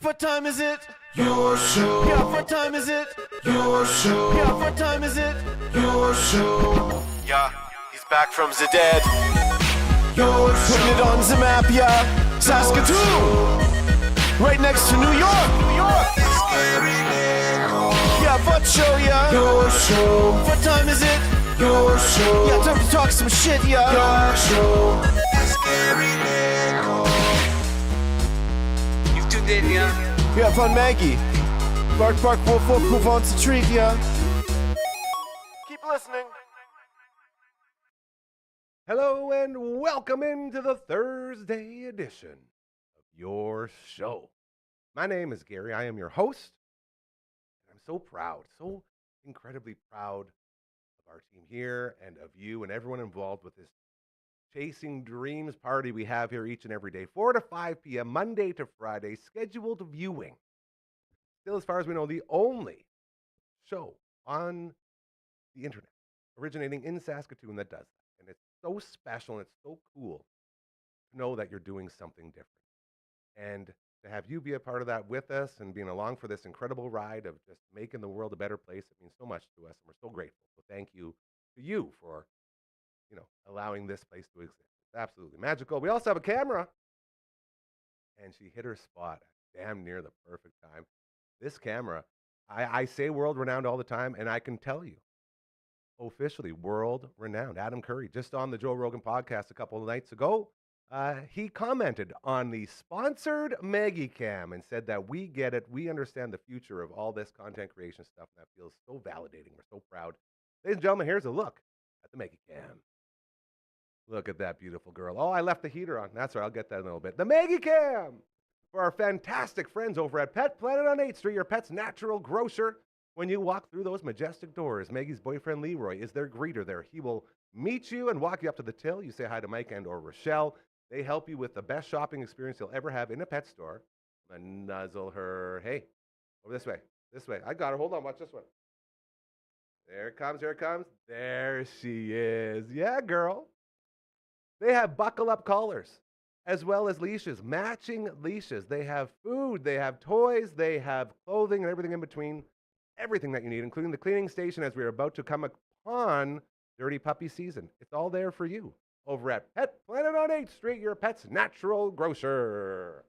What time is it? Your show. Yeah, what time is it? Your show. Yeah, what time is it? Your show. Yeah, he's back from the dead. Your Putting it show. on the map, yeah. Saskatoon, right next to New York. New York. Yeah, what show, yeah. Your show. What time is it? Your show. Yeah, time to talk some shit, yeah. Your show. You've tuned in, yeah? Yeah, fun Maggie. Bark, bark, wolf, wolf, who wants a treat, yeah. Keep listening. Hello and welcome into the Thursday edition of Your Show. My name is Gary. I am your host. I'm so proud, so incredibly proud of our team here and of you and everyone involved with this Chasing Dreams party we have here each and every day, 4 to 5 p.m., Monday to Friday, scheduled viewing. Still, as far as we know, the only show on the internet originating in Saskatoon that does that. And it's so special and it's so cool to know that you're doing something different. And to have you be a part of that with us and being along for this incredible ride of just making the world a better place, it means so much to us. And we're so grateful. So thank you to you for, allowing this place to exist. It's absolutely magical. We also have a camera. And she hit her spot at damn near the perfect time. This camera, I say world renowned all the time, and I can tell you, officially world renowned. Adam Curry, just on the Joe Rogan podcast a couple of nights ago, he commented on the sponsored Maggie Cam and said that we get it. We understand the future of all this content creation stuff. And that feels so validating. We're so proud. Ladies and gentlemen, here's a look at the Maggie Cam. Look at that beautiful girl. Oh, I left the heater on. That's right. I'll get that in a little bit. The Maggie Cam for our fantastic friends over at Pet Planet on 8th Street, your pet's natural grocer. When you walk through those majestic doors, Maggie's boyfriend Leroy is their greeter there. He will meet you and walk you up to the till. You say hi to Mike and or Rochelle. They help you with the best shopping experience you'll ever have in a pet store. And nuzzle her. Hey, over this way. This way. I got her. Hold on. Watch this one. There it comes. Here it comes. There she is. Yeah, girl. They have buckle-up collars as well as leashes, matching leashes. They have food. They have toys. They have clothing and everything in between. Everything that you need, including the cleaning station as we are about to come upon Dirty Puppy season. It's all there for you over at Pet Planet on 8th Street, your pet's natural grocer.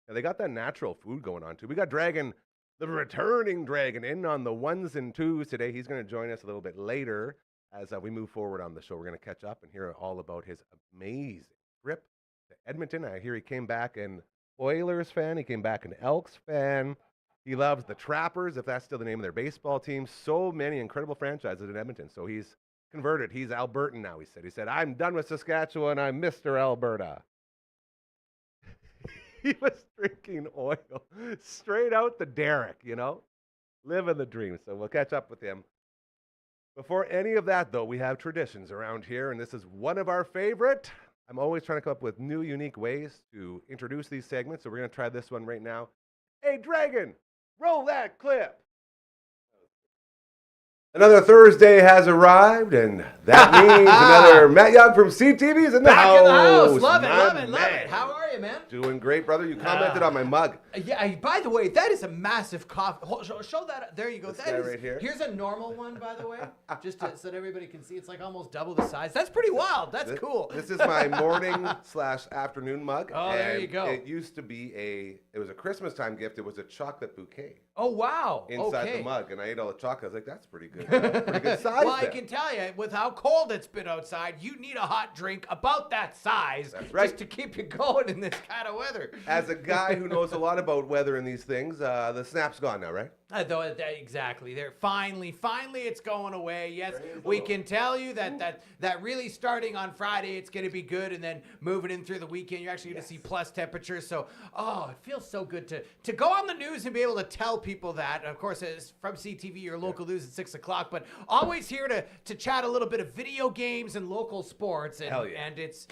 Now, they got that natural food going on, too. We got Dragon, the returning Dragon, in on the ones and twos today. He's going to join us a little bit later as we move forward on the show. We're going to catch up and hear all about his amazing trip to Edmonton. I hear he came back an Oilers fan. He came back an Elks fan. He loves the Trappers, if that's still the name of their baseball team. So many incredible franchises in Edmonton. So he's converted. He's Albertan now, he said. He said, I'm done with Saskatchewan. I'm Mr. Alberta. He was drinking oil straight out the derrick, living the dream. So we'll catch up with him. Before any of that, though, we have traditions around here, and this is one of our favorite. I'm always trying to come up with new, unique ways to introduce these segments, so we're going to try this one right now. Hey, Dragon, roll that clip. Another Thursday has arrived, and that means another Matt Young from CTV is in the Back house. in the house. Love it, My love it, love man. it. How are you, man? Doing great, brother. You commented on my mug. Yeah, by the way, that is a massive coffee. Show that. There you go. This That guy is, right here? Here's a normal one, by the way, just so that everybody can see. It's like almost double the size. That's pretty wild. That's cool. This is my morning/afternoon mug. Oh, there and you go. It used to be it was a Christmas time gift. It was a chocolate bouquet Oh, wow. inside okay. the mug, and I ate all the chocolate. I was like, that's pretty good. Pretty good size. Well, I there. can tell you, with how cold it's been outside, you need a hot drink about that size right. just to keep you going in this kind of weather. As a guy who knows a lot about weather and these things, the snap's gone now, right? Exactly. They're finally, it's going away. Yes, we can tell you that really starting on Friday, it's going to be good, and then moving in through the weekend, you're actually going to see plus temperatures. So, it feels so good to go on the news and be able to tell people that. Of course, it's from CTV, your local news at 6 o'clock, but always here to chat a little bit of video games and local sports, and, Hell yeah. and it's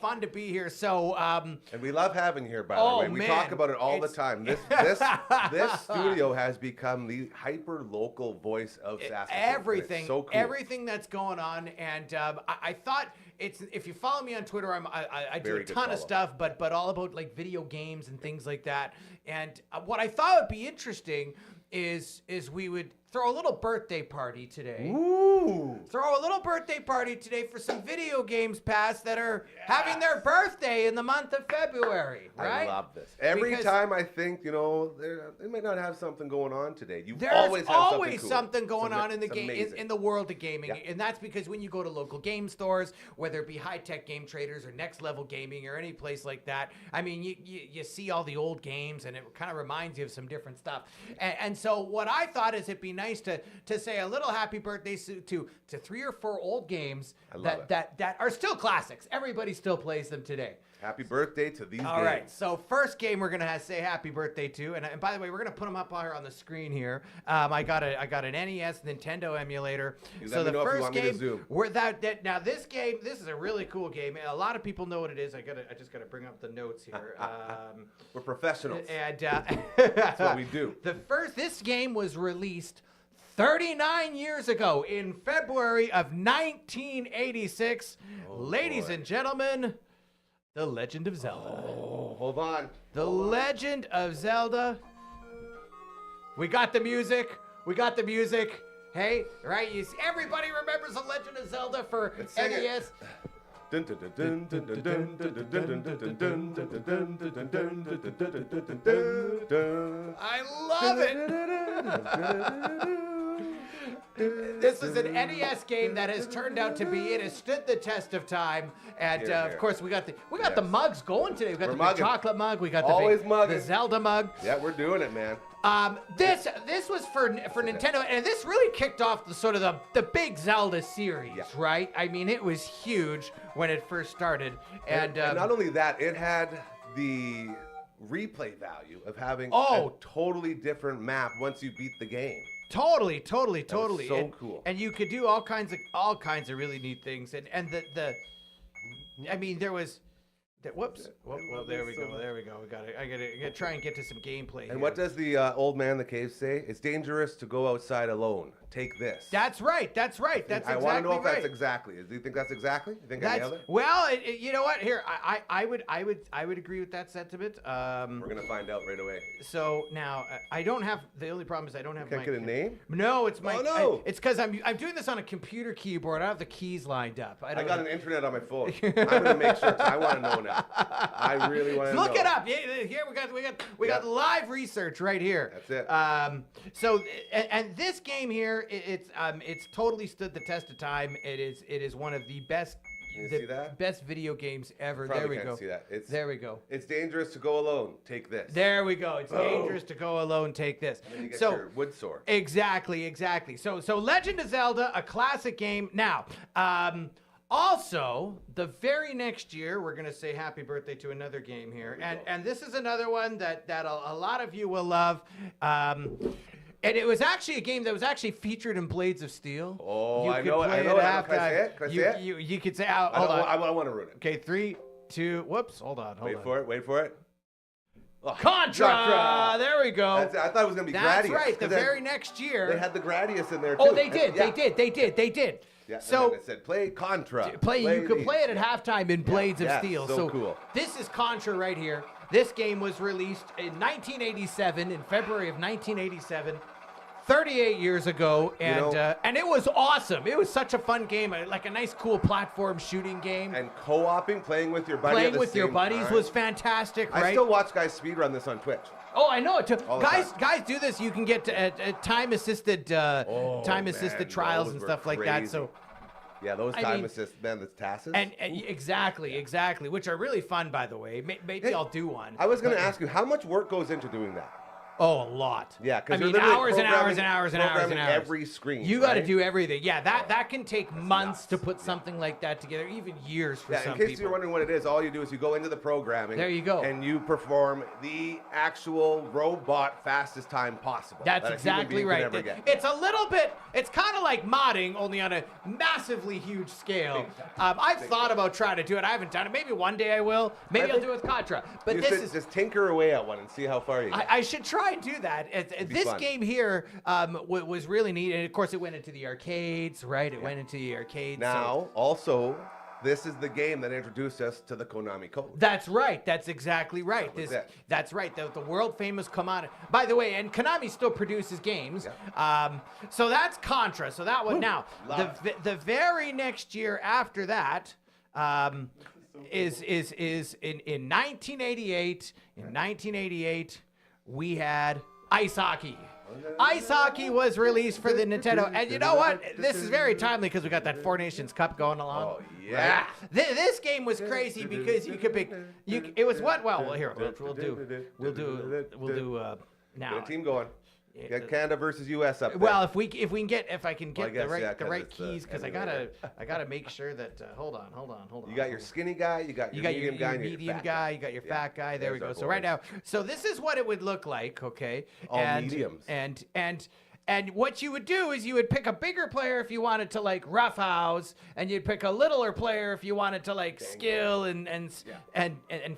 fun to be here. So, and we love having you here, by the way. We man. talk about it all the time. This studio has become the hyper-local voice of Saskatoon. Everything, It's so cool. everything that's going on, and I thought it's if you follow me on Twitter, I do Very a good ton of follow. stuff, but all about like video games and things like that. And what I thought would be interesting is we would throw a little birthday party today. Ooh. Throw a little birthday party today for some video games past that are having their birthday in the month of February, right? I love this. Every Because time I think, they might not have something going on today. You there's always have always something, something cool. going on in the It's game amazing. in the world of gaming, Yeah. and that's because when you go to local game stores, whether it be High Tech Game Traders or Next Level Gaming or any place like that, I mean, you see all the old games, and it kind of reminds you of some different stuff. And so what I thought is it'd be nice to say a little happy birthday to 3 or 4 old games I love that are still classics. Everybody still plays them today. Happy birthday to these All games. right, so first game we're gonna say happy birthday to, and by the way, we're gonna put them up here on the screen here. I got an NES Nintendo emulator. You So let me the know if you first want me to game, zoom. now this game, this is a really cool game. A lot of people know what it is. I just gotta bring up the notes here. We're professionals. And That's what we do. This game was released 39 years ago in February of 1986. Ladies boy. and gentlemen, The Legend of Zelda. Oh, hold on. The Legend of Zelda. We got the music. Hey, right? Everybody remembers The Legend of Zelda for Let's sing it. NES. Dun, dun, dun, dun, dun, dun, dun, dun, dun, dun, dun, dun, dun, dun, dun, dun, dun, dun, dun, dun. I love it. This is an NES game that has turned out to be. It has stood the test of time, and Here, of here. course we got the Yes. mugs going today. We got We're the big mugging. chocolate mug. We got the Always big, mugging. the Zelda mug. Yeah, we're doing it, man. This was for Nintendo, and this really kicked off the big Zelda series, Yeah. right? I mean, it was huge when it first started, and not only that, it had the replay value of having Oh. a totally different map once you beat the game. totally. so and, cool. And you could do all kinds of really neat things, and I mean, there was. Whoops! Well, there we go. I gotta try and get to some gameplay. And here. what does the old man in the cave say? It's dangerous to go outside alone. Take this. That's right. That's I exactly want to know if right. that's exactly. Do you think that's exactly? You think any That's other? well. You know what? Here, I would agree with that sentiment. We're gonna find out right away. So now I don't have. The only problem is I don't have Can't my. get a name? No, it's my. Oh, no. It's because I'm doing this on a computer keyboard. I have the keys lined up. I got an internet on my phone. I'm gonna make sure. I want to know now. I really want to know. Look it up. Yeah, here we got live research right here. That's it. So and this game here, it's totally stood the test of time. It is one of the best. Can you see that? Best video games ever. Probably There we can't go. see that. There we go. It's dangerous to go alone. Take this. There we go. It's dangerous to go alone. Take this. And then you get So your wood sword. exactly. So Legend of Zelda, a classic game. Now, also the very next year, we're gonna say happy birthday to another game here, and this is another one that a lot of you will love. And it was actually a game that was actually featured in Blades of Steel. Oh, You I could know it. play I know it. at Can I say halftime. it? Can I say it? You could say, hold on. I don't want to ruin it. Okay, 3, 2. Whoops. Hold on. Wait for it. Wait for it. Oh, Contra. There we go. That's it. I thought it was gonna be That's Gradius. right. The 'cause very next year. they had the Gradius in there too. Oh, they did. Yeah. They did. Yeah. So and then it said play Contra. you could these. play it at halftime in Blades of yeah, Steel. so cool. This is Contra right here. This game was released in 1987, in February of 1987. 38 years ago, and it was awesome. It was such a fun game, like a nice, cool platform shooting game. And co-oping, playing with your buddy. Playing at the with your same buddies time. was fantastic, right? I still watch guys speedrun this on Twitch. Oh, I know it too. All the Guys do this. You can get time-assisted man, trials those and were stuff like that. crazy. So. Yeah, those I time mean- assist, man, the tasks. And exactly, which are really fun, by the way. Maybe Hey, I'll do one. I was going to ask you, how much work goes into doing that? Oh, a lot. Yeah, I because mean, hours and hours and hours and hours and hours. every screen. You got to right? do everything. Yeah, that can take months nuts. to put something like that together, even years for Yeah, some in case people. you're wondering what it is, all you do is you go into the programming. There you go. And you perform the actual robot fastest time possible. That's that a human exactly being could right. ever get. It's a little bit. It's kind of like modding, only on a massively huge scale. I've thought about trying to do it. I haven't done it. Maybe one day I will. Maybe I'll think do it with Contra. But You this should is. just tinker away at one and see how far you get. I should try and do that. be This fun. game here was really neat, and of course it went into the arcades, right? It went into the arcades. Now, also, this is the game that introduced us to the Konami code. That's right. That's exactly right. That was it. That's right. The world famous Konami. By the way, and Konami still produces games. So that's Contra. So that one. Now, the very next year after that is in 1988. In 1988, we had Ice Hockey. Ice Hockey was released for the Nintendo, and you know what? This is very timely because we got that Four Nations Cup going along. Oh yeah. This game was crazy because you could pick. It was what? Well, here we'll do now. Get a team going. Get Canada versus US up there. Well, if I can get guess, the right it's, keys, because I gotta make sure that. Hold on. You got your skinny guy, you got your medium guy, and medium fat guy, you got your fat guy. There we There's go. our So right boys. now, so this is what it would look like, okay? All mediums. And what you would do is you would pick a bigger player if you wanted to like roughhouse, and you'd pick a littler player if you wanted to like skill and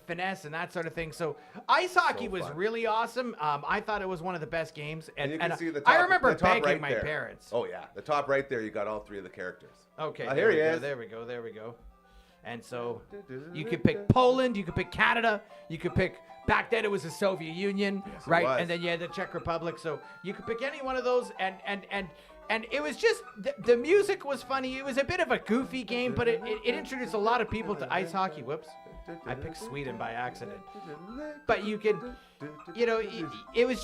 finesse and that sort of thing. So ice hockey was fun. really awesome. I thought it was one of the best games, And you can see the top, I remember the top begging right my there. parents. Oh yeah, the top right there, you got all three of the characters. Okay, Here he is. There we go. And so you could pick Poland, you could pick Canada, you could pick. Back then it was the Soviet Union, Yes, it right? was. And then you had the Czech Republic. So you could pick any one of those, and it was just the music was funny. It was a bit of a goofy game, but it introduced a lot of people to ice hockey. Whoops, I picked Sweden by accident. But you could, it was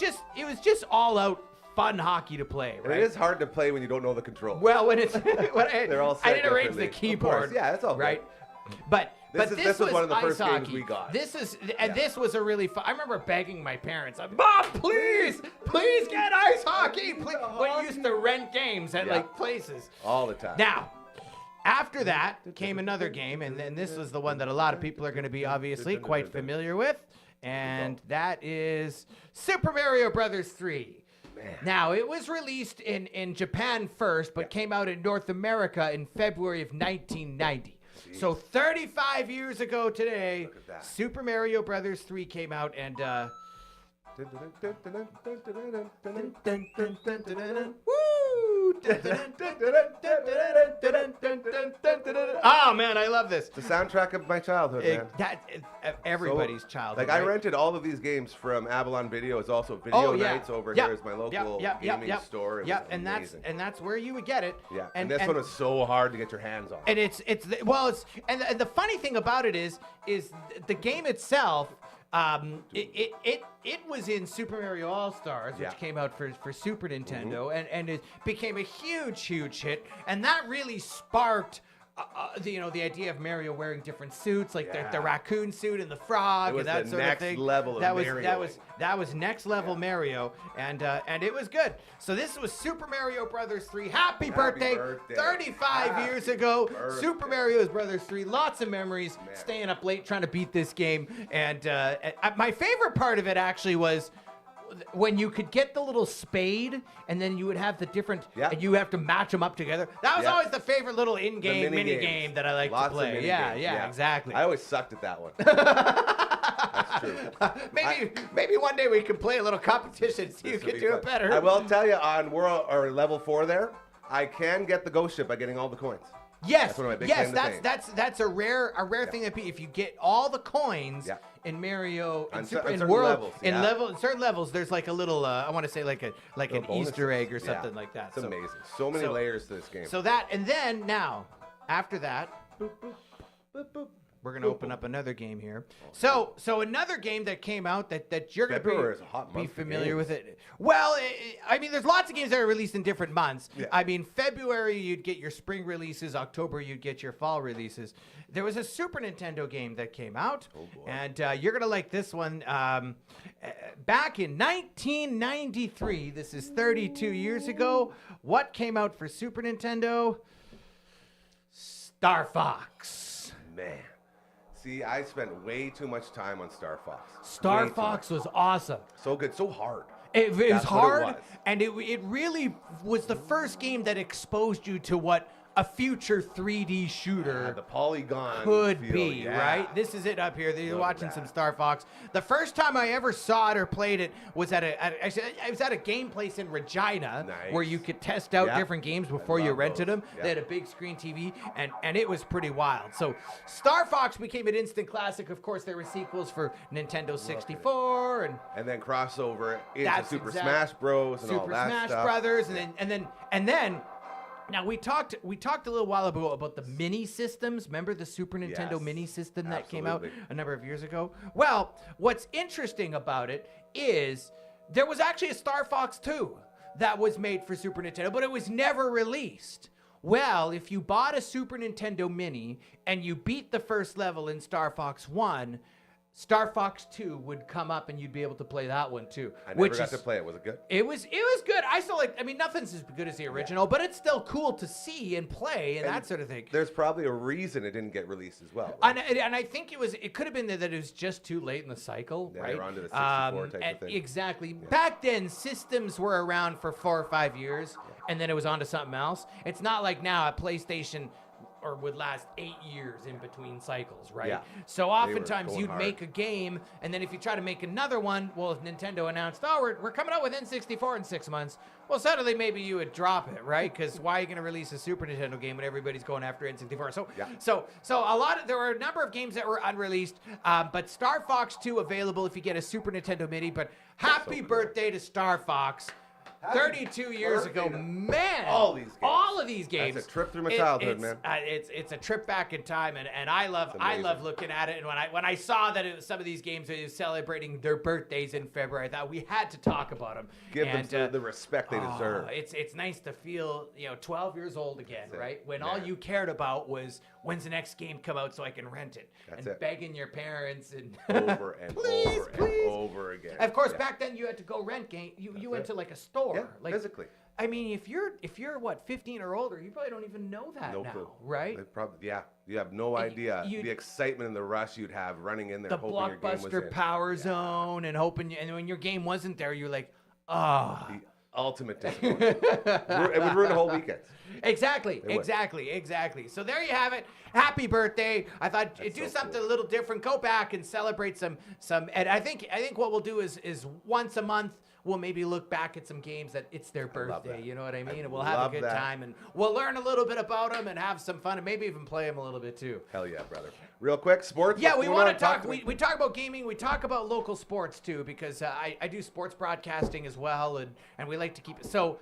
just all out fun hockey to play, And right? it is hard to play when you don't know the controls. Well, when it's They're all I set didn't arrange the differently. Of keyboard. course, yeah, that's all good. right. But This was one of the ice first games hockey. we got. This was a really fun. I remember begging my parents, "Mom, please get ice hockey." Please. We used to rent games at like places. all the time. Now, after that came another game, and then this was the one that a lot of people are going to be obviously quite familiar with, and that is Super Mario Brothers 3. Now, it was released in Japan first, but came out in North America in February of 1990. So 35 years ago today, Look at that. Super Mario Brothers 3 came out, and oh man, I love this. The soundtrack of my childhood, man. Everybody's So, childhood. Like I right? rented all of these games from Avalon Video. It's also video nights over here. Is my local gaming store. It was and amazing. that's where you would get it. Yeah, and this one was so hard to get your hands on. And it's the funny thing about it is the game itself. It was in Super Mario All Stars, which came out for Super Nintendo, and it became a huge hit, and that really sparked. The idea of Mario wearing different suits, like the raccoon suit and the frog, It was and that the sort next of thing. level of that Marioing. was next level Mario, and it was good. So this was Super Mario Brothers 3. Happy birthday! birthday. 35 years ago, birthday. Super Mario Brothers 3. Lots of memories. Staying up late trying to beat this game, and my favorite part of it actually was. When you could get the little spade, and then you would have the different, and you have to match them up together. That was always the favorite little in-game mini game that I like to play. Exactly. I always sucked at that one. That's true. Maybe one day we can play a little competition. See who This would can be do fun. it better. I will tell you on world or level 4 there, I can get the ghost ship by getting all the coins. Yes, That's one of my big yes, claim to that's a rare thing that if you get all the coins in Mario On in, cer- Super, on in certain world levels, in certain levels, there's like a little I want to say like an bonuses. Easter egg or Yeah. something like that. It's amazing. So many layers to this game. So that and then now after that. We're gonna open up another game here. So another game that came out that you're gonna February is a hot be month for familiar games. with it. Well, I mean, there's lots of games that are released in different months. Yeah. I mean, February you'd get your spring releases. October you'd get your fall releases. There was a Super Nintendo game that came out, and you're gonna like this one. Back in 1993, this is 32 years ago. What came out for Super Nintendo? Star Fox. Man. See, I spent way too much time on Star Fox. Star Way too Fox much. was awesome. So good, so hard. It was That's what it hard, was. and it really was the first game that exposed you to what a future 3D shooter the polygon could feel, be, yeah. right? This is it up here. You're Love watching that. some Star Fox. The first time I ever saw it or played it was at I was at a game place in Regina where Nice. you could test out Yeah. different games before you love rented those. them. Yeah. They had a big screen TV, and it was pretty wild. So Star Fox became an instant classic. Of course, there were sequels for Nintendo 64 and And then crossover into That's Super exact- Smash Bros. And all Super that Smash stuff. Brothers, and then. Now we talked a little while ago about the mini systems. Remember the Super Nintendo Yes, mini system that came out absolutely. a number of years ago? Well, what's interesting about it is there was actually a Star Fox 2 that was made for Super Nintendo, but it was never released. Well, if you bought a Super Nintendo Mini and you beat the first level in Star Fox 1, Star Fox 2 would come up and you'd be able to play that one too. I never got to play it. Was it good? It was good. I still like. I mean, nothing's as good as the original, but it's still cool to see and play and that sort of thing. There's probably a reason it didn't get released as well. Right? And I think it could have been that it was just too late in the cycle, Yeah, right? they're onto the 64 type of and thing. Exactly. Back then, systems were around for 4 or 5 years, and then it was on to something else. It's not like now a PlayStation or would last 8 years in between cycles, right? Yeah. So oftentimes going you'd hard. make a game, and then if you try to make another one, well, if Nintendo announced, oh, we're coming out with N64 in 6 months, well, suddenly maybe you would drop it, right? Because why are you going to release a Super Nintendo game when everybody's going after N64? So, Yeah. so there were a number of games that were unreleased, but Star Fox 2 available if you get a Super Nintendo Mini. But happy birthday to Star Fox. 32 years ago, birthday to man. all these games. All of these games. That's a trip through my childhood, it's, man. It's a trip back in time, and I love amazing. looking at it. And when I saw that it was some of these games were celebrating their birthdays in February, I thought we had to talk about them. Give them the respect they deserve. It's nice to feel 12 years old again, That's it. right? When all Man. you cared about was when's the next game come out so I can rent it, That's and it. begging your parents and Over and Please, over please. and over again. Of course, Yeah. back then you had to go rent game. You went it. to like a store, Yeah, like physically. I mean, if you're what 15 or older, you probably don't even know that No now, clue. right? They probably, yeah. You have no idea you- the excitement and the rush you'd have running in there, The hoping your game was blockbuster in. power zone and hoping, and when your game wasn't there, you're like, ah. The ultimate disappointment. It would ruin the whole weekend. Exactly, would. exactly. So there you have it. Happy birthday! I thought That's do so something cool. a little different. Go back and celebrate some. And I think what we'll do is once a month we'll maybe look back at some games that it's their love birthday. that. You know what I mean? I And we'll have a love good that. time, and we'll learn a little bit about them and have some fun, and maybe even play them a little bit too. Hell yeah, brother. Real quick, sports. Yeah, what's we going want on? to talk. me. We talk about gaming. We talk about local sports too, because I do sports broadcasting as well, and we like to keep it. So,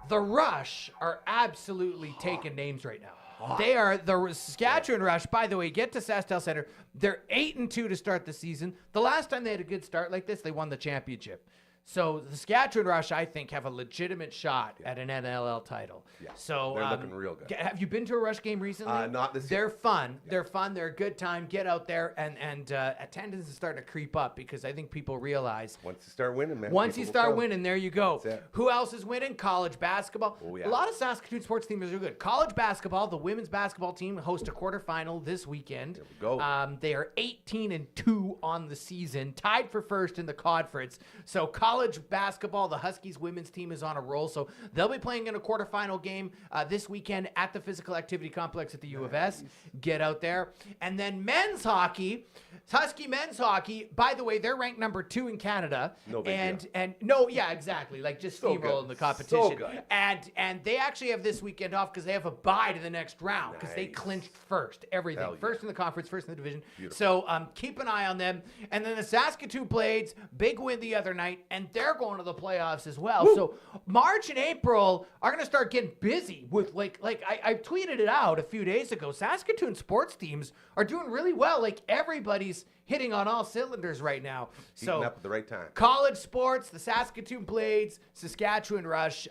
the Rush are absolutely taking names right now. They are the Saskatchewan Rush. By the way, get to SaskTel Center. They're 8-2 to start the season. The last time they had a good start like this, they won the championship. So the Saskatchewan Rush, I think, have a legitimate shot at an NLL title. Yeah, So they're looking real good. Have you been to a Rush game recently? Not this They're year. fun. They're fun. They're a good time. Get out there, and attendance is starting to creep up because I think people realize Once you start winning, man. once people you will start come. winning, there you go. That's it. Who else is winning? College basketball. Oh, yeah. A lot of Saskatoon sports teams are good. College basketball, the women's basketball team host a quarterfinal this weekend. There we go. They are 18-2 on the season, tied for first in the conference. So college basketball, the Huskies women's team is on a roll. So they'll be playing in a quarterfinal game this weekend at the Physical Activity Complex at the U of S. Get out there. And then men's hockey, Husky men's hockey, by the way, they're ranked number 2 in Canada. No big deal. And no, yeah, exactly. Like just So steamroll good. in the competition. So good. And they actually have this weekend off because they have a bye to the next round because they Nice. clinched first, everything. Hell yeah. First in the conference, first in the division. Beautiful. So keep an eye on them. And then the Saskatoon Blades, big win the other night, and they're going to the playoffs as well. So March and April are going to start getting busy with like I tweeted it out a few days ago. Saskatoon sports teams are doing really well. Like everybody's hitting on all cylinders right now. Heating So up at the right time. college sports, the Saskatoon Blades, Saskatchewan Rush,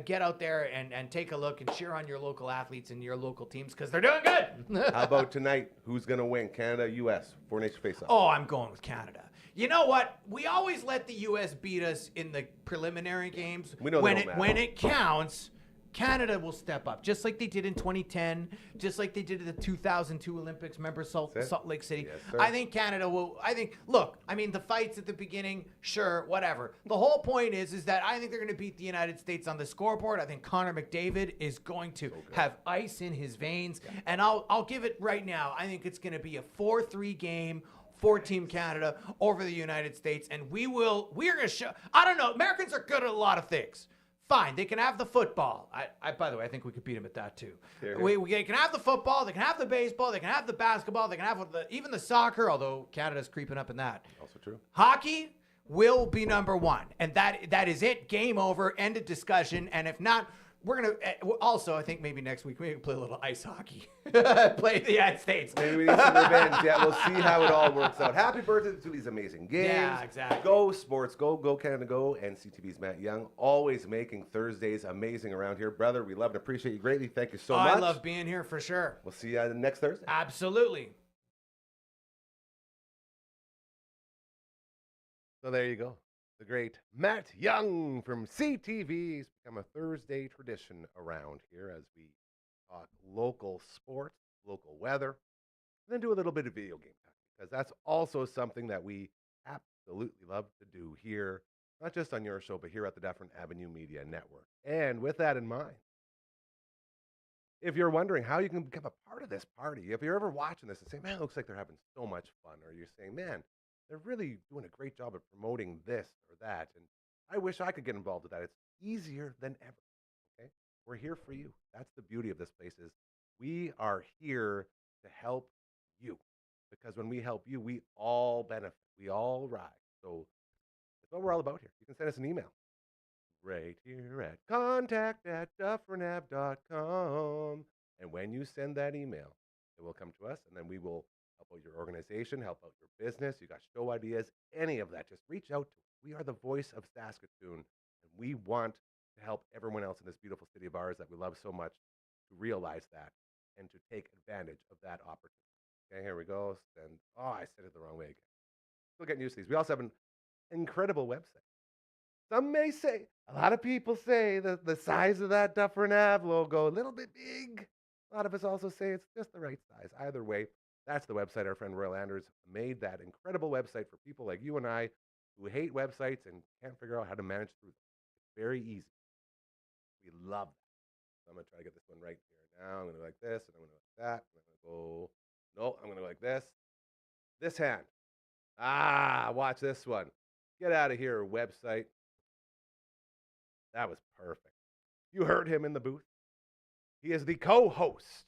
get out there and take a look and cheer on your local athletes and your local teams because they're doing good. How about tonight? Who's going to win? Canada, U.S. Four Nation face-off. Oh, I'm going with Canada. You know what? We always let the U.S. beat us in the preliminary games. We know they when don't it matter. when it counts. Canada will step up, just like they did in 2010, just like they did at the 2002 Olympics. Remember Salt Lake City? Yes, sir. I think Canada will. Look, I mean, the fights at the beginning, sure, whatever. The whole point is that I think they're going to beat the United States on the scoreboard. I think Connor McDavid is going to have ice in his veins, and I'll give it right now. I think it's going to be a 4-3 game for Team Canada over the United States, and we're going to show. I don't know. Americans are good at a lot of things. Fine, they can have the football. By the way, I think we could beat them at that too. We can have the football, they can have the baseball, they can have the basketball, they can have even the soccer, although Canada's creeping up in that. Also true. Hockey will be number one, and that is it. Game over, end of discussion, and if not, we're going to also, I think maybe next week, we can play a little ice hockey. Play the United States. Maybe we need some revenge. Yeah, we'll see how it all works out. Happy birthday to these amazing games. Yeah, exactly. Go sports, go Canada, go. And CTV's Matt Young, always making Thursdays amazing around here. Brother, we love and appreciate you greatly. Thank you so much. I love being here for sure. We'll see you next Thursday. Absolutely. So there you go. The great Matt Young from CTV's become a Thursday tradition around here as we talk local sports, local weather, and then do a little bit of video game time, because that's also something that we absolutely love to do here, not just on your show, but here at the Dufferin Avenue Media Network. And with that in mind, if you're wondering how you can become a part of this party, if you're ever watching this and saying, man, it looks like they're having so much fun, or you're saying, man, they're really doing a great job of promoting this or that, and I wish I could get involved with that. It's easier than ever, okay? We're here for you. That's the beauty of this place, is we are here to help you, because when we help you, we all benefit. We all rise. So that's what we're all about here. You can send us an email right here at contact@dufferinave.com, and when you send that email, it will come to us, and then we will help out your organization, help out your business. You got show ideas, any of that, just reach out to us. We are the voice of Saskatoon, and we want to help everyone else in this beautiful city of ours that we love so much to realize that and to take advantage of that opportunity. Okay, here we go. I said it the wrong way again. Still getting used to these. We also have an incredible website. Some may say, a lot of people say that the size of that Dufferin Ave logo, a little bit big. A lot of us also say it's just the right size. Either way, that's the website. Our friend Royal Anders made that incredible website for people like you and I who hate websites and can't figure out how to manage through them. It's very easy. We love that. So I'm going to try to get this one right here now. I'm going to go like this, and I'm going to go like that. And I'm going to go, no, I'm going to go like this. This hand. Watch this one. Get out of here, website. That was perfect. You heard him in the booth. He is the co-host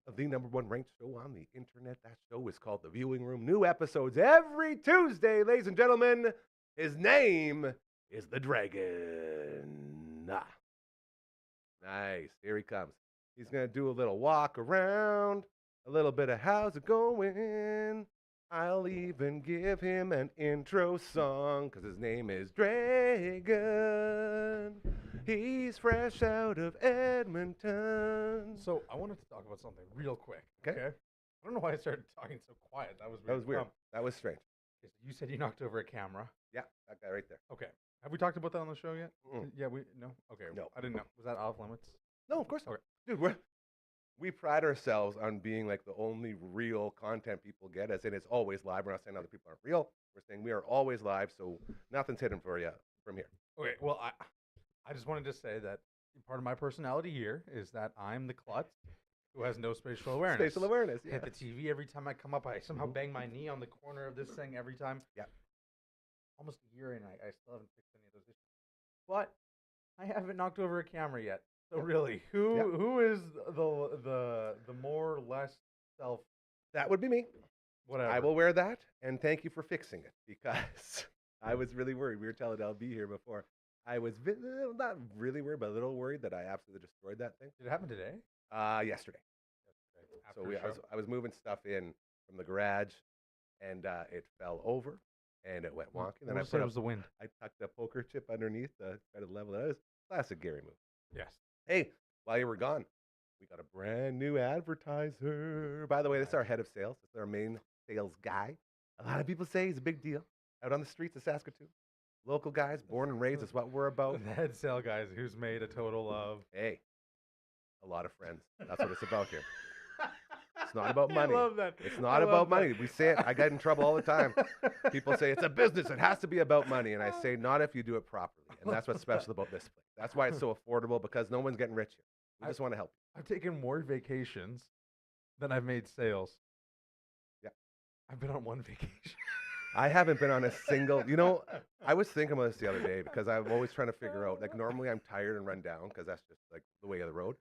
of the #1 ranked show on the internet. That show is called The Viewing Room. New episodes every Tuesday, ladies and gentlemen. His name is the Dragon. Nice. Here he comes. He's going to do a little walk around, a little bit of how's it going. I'll even give him an intro song, because his name is Dragon. He's fresh out of Edmonton. So I wanted to talk about something real quick. Okay. I don't know why I started talking so quiet. That was weird. That was strange. You said you knocked over a camera. Yeah, that guy right there. Okay. Have we talked about that on the show yet? Mm. Yeah, no. Okay. No. I didn't know. Was that off limits? No, of course not. Okay. Dude, we pride ourselves on being like the only real content people get, as in it's always live. We're not saying other people aren't real. We're saying we are always live, so nothing's hidden for you from here. Okay. Well, I just wanted to say that part of my personality here is that I'm the klutz who has no spatial awareness. Spatial awareness, yeah. Hit the TV every time I come up. I somehow bang my knee on the corner of this thing every time. Yeah. Almost a year in, I still haven't fixed any of those issues. But I haven't knocked over a camera yet. So really, who is the more or less self? That would be me. Whatever. I will wear that, and thank you for fixing it, because I was really worried. We were telling LB here before. I was not really worried, but a little worried that I absolutely destroyed that thing. Did it happen today? Yesterday. After So show? I was moving stuff in from the garage, and it fell over, and it went wonky. Then it was the wind. I tucked a poker chip underneath to try to level it out. Classic Gary move. Yes. Hey, while you were gone, we got a brand new advertiser. By the way, this is our head of sales. This is our main sales guy. A lot of people say he's a big deal out on the streets of Saskatoon. Local guys, born and raised is what we're about. The head sale guys who's made a total of. Hey, a lot of friends. That's what it's about here. It's not about money. I love that. It's not I about love money. that. We say it. I get in trouble all the time. People say it's a business. It has to be about money. And I say not if you do it properly. And that's what's special about this place. That's why it's so affordable, because no one's getting rich here. We just want to help. I've taken more vacations than I've made sales. Yeah. I've been on one vacation. I haven't been on a single, I was thinking about this the other day because I'm always trying to figure out, like normally I'm tired and run down because that's just like the way of the road.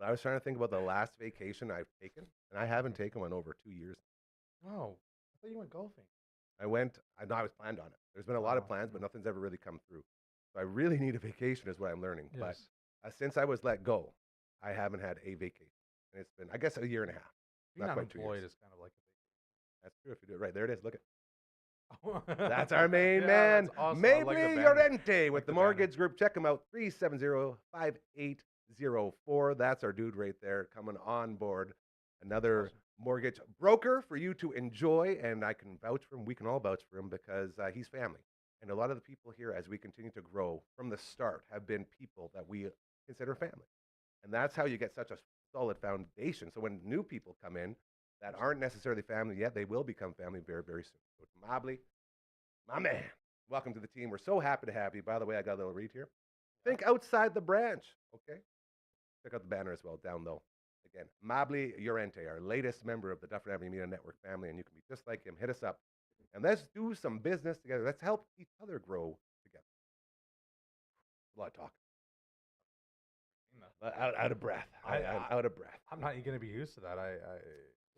But I was trying to think about the last vacation I've taken, and I haven't taken one over 2 years. Oh, I thought you went golfing. I know I was planned on it. There's been a lot of plans, but nothing's ever really come through. So I really need a vacation is what I'm learning. Yes. But since I was let go, I haven't had a vacation. And it's been, I guess, a year and a half. Being Not quite 2 unemployed years. is kind of like a That's true if you do it right. There it is. Look at vacation. That's our main Yeah, man, that's awesome. I like the Mabley banner. Llorente with the the banner. Mortgage Group. Check him out, 370-5804. That's our dude right there coming on board. Another Awesome. mortgage broker for you to enjoy, and I can vouch for him. We can all vouch for him because he's family. And a lot of the people here, as we continue to grow from the start, have been people that we consider family. And that's how you get such a solid foundation. So when new people come in that aren't necessarily family yet, they will become family very, very soon. So Mabley, my man, welcome to the team. We're so happy to have you. By the way, I got a little read here. Think outside the branch, okay? Check out the banner as well down low. Again, Mabley Llorente, our latest member of the Dufferin Ave Media Network family, and you can be just like him. Hit us up, and let's do some business together. Let's help each other grow together. A lot of talking. Out of breath. I'm out of breath. I'm not going to be used to that. I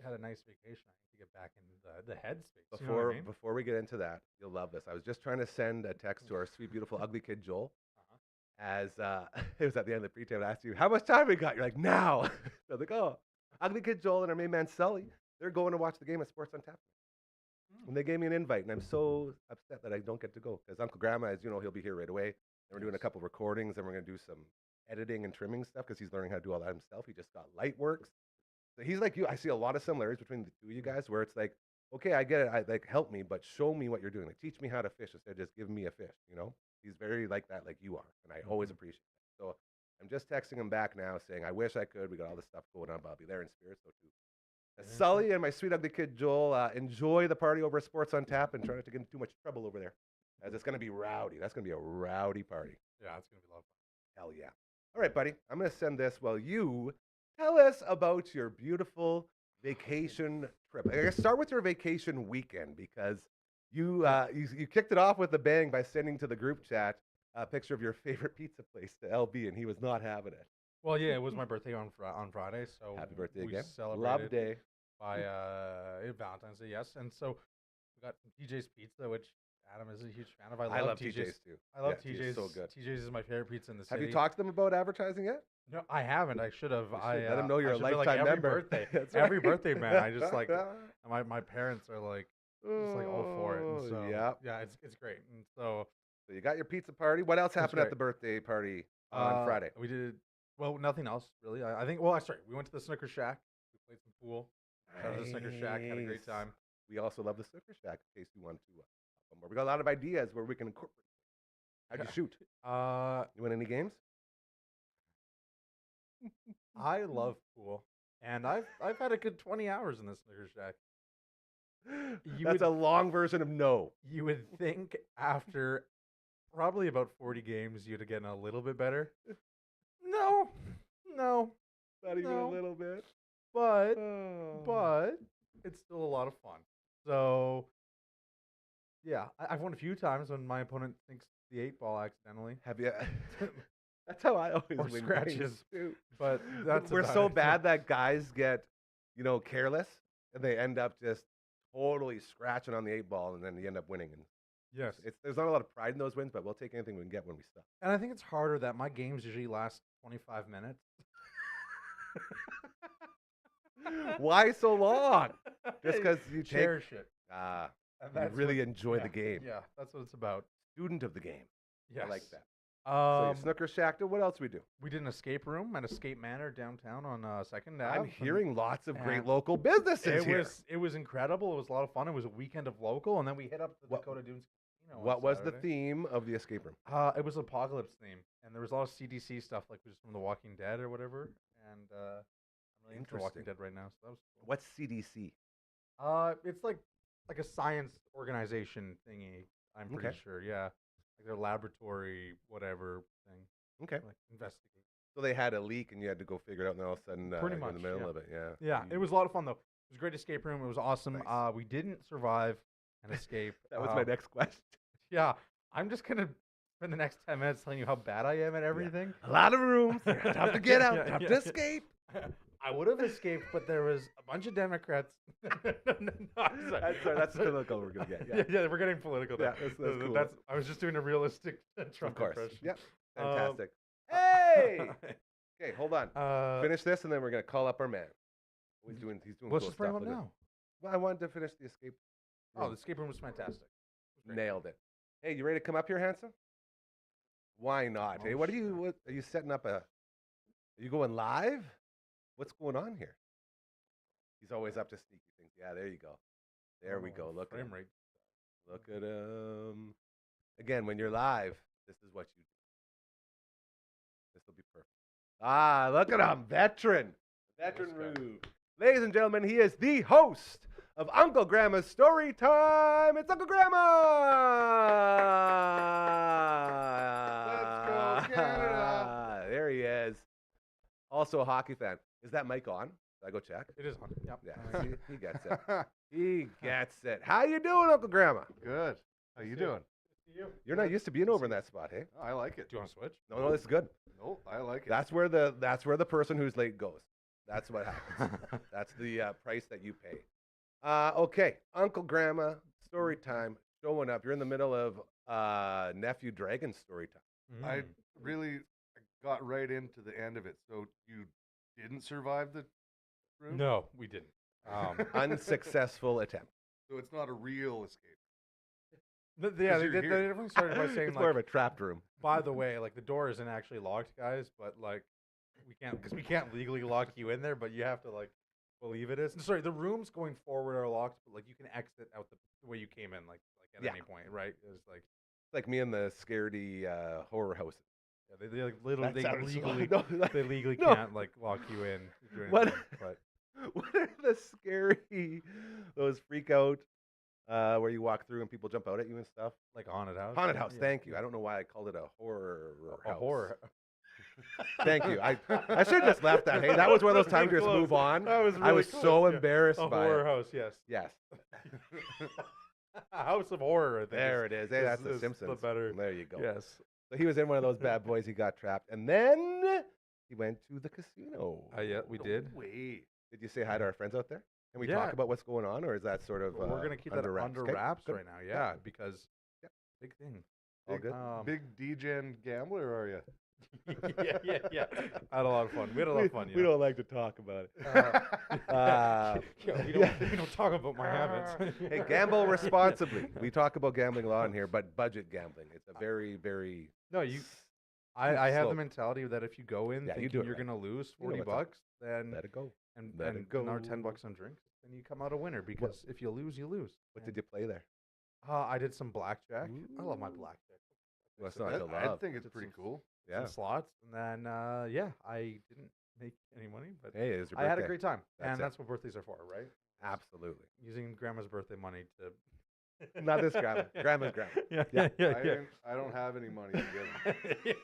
had a nice vacation. I need to get back in the headspace. You know what I mean? Before we get into that, you'll love this. I was just trying to send a text to our sweet, beautiful, ugly kid Joel. As it was at the end of the pre-tape, I asked you, how much time we got? You're like, now. So I was like, oh, ugly kid Joel and our main man Sully, they're going to watch the game at Sports on Tap. And they gave me an invite, and I'm so upset that I don't get to go because Uncle Grandma, as you know, he'll be here right away. And we're doing a couple recordings, and we're going to do some editing and trimming stuff because he's learning how to do all that himself. He just got Lightworks. So he's like you. I see a lot of similarities between the two of you guys where it's like, okay, I get it. Like, help me, but show me what you're doing. Like, teach me how to fish instead of just giving me a fish, He's very like that, like you are, and I always appreciate that. So I'm just texting him back now saying, I wish I could. We got all this stuff going on, but I'll be there in spirit, so too. Sully and my sweet ugly kid Joel, enjoy the party over at Sports on Tap and try not to get into too much trouble over there, as it's going to be rowdy. That's going to be a rowdy party. Yeah, it's going to be a lot of fun. Hell yeah. All right, buddy. I'm going to send this while you tell us about your beautiful vacation trip. I guess start with your vacation weekend because you kicked it off with a bang by sending to the group chat a picture of your favorite pizza place to LB, and he was not having it. Well, yeah, it was my birthday on Friday, so Happy birthday we again. celebrated Love day. by Valentine's Day, yes. And so we got TJ's Pizza, which Adam is a huge fan of. I love TJ's too. I love Yeah, TJ's. so good. TJ's is my favorite pizza in the city. Have you talked to them about advertising yet? No, I haven't. I should have. Let them know you're I a should be like, lifetime every member. Birthday, That's every right. birthday, man. I just like my parents are like just like all for it. And so yeah. it's great. And so you got your pizza party. What else happened at great. the birthday party on Friday? We did nothing else really. I think. Well, sorry, we went to the Snooker Shack. We played some pool. Shout out to the Snooker Shack. Had a great time. We also love the Snooker Shack in case you want to. We got a lot of ideas where we can incorporate. How'd you shoot? You win any games? I love pool, and I've had a good 20 hours in the Snooker Shack. That's a long version of no. You would think after probably about 40 games you'd have gotten a little bit better. No, Not even a little bit. but it's still a lot of fun. So yeah, I've won a few times when my opponent thinks the 8-ball accidentally. Have you? That's how I always Or win scratches. games, too. But that's We're about so it. bad that guys get, careless, and they end up just totally scratching on the 8-ball, and then you end up winning. And Yes. there's not a lot of pride in those wins, but we'll take anything we can get when we stop. And I think it's harder that my games usually last 25 minutes. Why so long? Just because you cherish it. you That's really enjoy the game. Yeah, that's what it's about. Student of the game. Yes. I like that. So your Um, Snooker Shack. What else we do? we did an escape room at Escape Manor downtown on 2nd Ave. I'm and hearing lots of great and local businesses it here. was incredible. It was a lot of fun. It was a weekend of local, and then we hit up the Dakota Dunes on What was the Saturday. theme of the escape room? It was apocalypse theme, and there was a lot of CDC stuff, like just from The Walking Dead or whatever. And I'm really into The Walking Interesting. Dead right now, so that was cool. What's CDC? It's like a science organization thingy. I'm pretty Okay. sure. Yeah, like their laboratory, whatever thing. Okay. Like investigate. So they had a leak and you had to go figure it out, and all of a sudden, Pretty you're in the much, middle yeah. of it. Yeah. Yeah, it was a lot of fun though. It was a great escape room. It was awesome. Nice. We didn't survive an escape. That was my next question. Yeah, I'm just gonna spend the next 10 minutes telling you how bad I am at everything. A lot of rooms. Tough to get out. Yeah, Tough yeah, to yeah. escape. I would have escaped, but there was a bunch of Democrats. That's the look we're gonna get. Yeah, yeah, we're getting political. Yeah, There. that's cool. I was just doing a realistic Trump Of course. impression. Yep. Um, Fantastic. Hey. Okay, hold on. Uh, Finish this, and then we're gonna call up our man. He's doing let's cool just bring stuff. him Look up at- now. Well, I wanted to finish the escape. Oh, the escape room was fantastic. Nailed it. Hey, you ready to come up here, handsome? Why not? Oh, Hey, what are you setting up are you going live? What's going on here? He's always up to sneaky things. Yeah, there you go. There we go. Look at him. Frame rate. Look at him. Again, when you're live, this is what you do. This will be perfect. Ah, look at him. Veteran. Veteran Nice guy. Rube. Ladies and gentlemen, he is the host of Uncle Grandma's Story Time. It's Uncle Grandma. Let's go, Canada. There he is. Also a hockey fan. Is that mic on? Did I go check? It is on. Yep. Yeah, see, he gets it. He gets it. How you doing, Uncle Grandma? Good. How you doing? You're not used to being over in that spot, hey? I like it. Do you want to switch? No, this is good. No, I like it. That's where the person who's late goes. That's what happens. That's the price that you pay. Okay, Uncle Grandma, story time, showing up. You're in the middle of nephew Dragon story time. I really got right into the end of it. So you didn't survive the room? No, we didn't. Unsuccessful attempt. So it's not a real escape. Yeah, they you're here. definitely started by saying It's more like, of a trapped room. by the way, like the door isn't actually locked, guys, but like we can't legally lock you in there, but you have to like believe it is. Sorry, the rooms going forward are locked, but like you can exit out the way you came in, like at Yeah. any point, right? It's like It's like me and the scaredy horror houses. yeah, they like literally That sounds- legally no, they legally no. can't like lock you in. During What? anything, but What are the scary, those freak out, where you walk through and people jump out at you and stuff? like a haunted house. Haunted house. Yeah, Thank you. yeah. I don't know why I called it a horror A house. horror. Thank you. I should have just left that. Hey, that was one of those times you just Really move close. on. That was I really was close, so yeah. embarrassed A by horror it. house, yes. Yes. A house of horror. I think There it is. Hey, that's The is Simpsons. The better. There you go. Yes. So he was in one of those bad boys. He got trapped, and then he went to the casino. Yeah, we did. Wait. Did you say hi to our friends out there? Can we Yeah. talk about what's going on, or is that sort of We're gonna keep that under wraps? under Okay, wraps good. right now. Yeah, because Yep. big thing. All Big, good. big DJ gambler, are you? yeah. I had a lot of fun. We had a lot of fun. We don't like to talk about it. We don't talk about my habits. Hey, gamble responsibly. We talk about gambling a lot in here, but budget gambling. It's a very, very No, I have the slope. mentality that if you go in Yeah, you thinking do it you're right. gonna lose You know 40 what's up. bucks, then let it go. and let it another go. 10 bucks on drinks, then you come out a winner because if you lose, you lose. What did you play there? I did some blackjack. I love my blackjack. Well, it's So not that- to I love. think it's Did pretty some- cool. Yeah. Some slots, and then yeah, I didn't make any money, but Hey, it's your I had a birthday. great time, That's and it. that's what birthdays are for, right? Absolutely. Using grandma's birthday money to. Not this grandma. Grandma's grandma. Yeah, Yeah. I don't have any money to give him.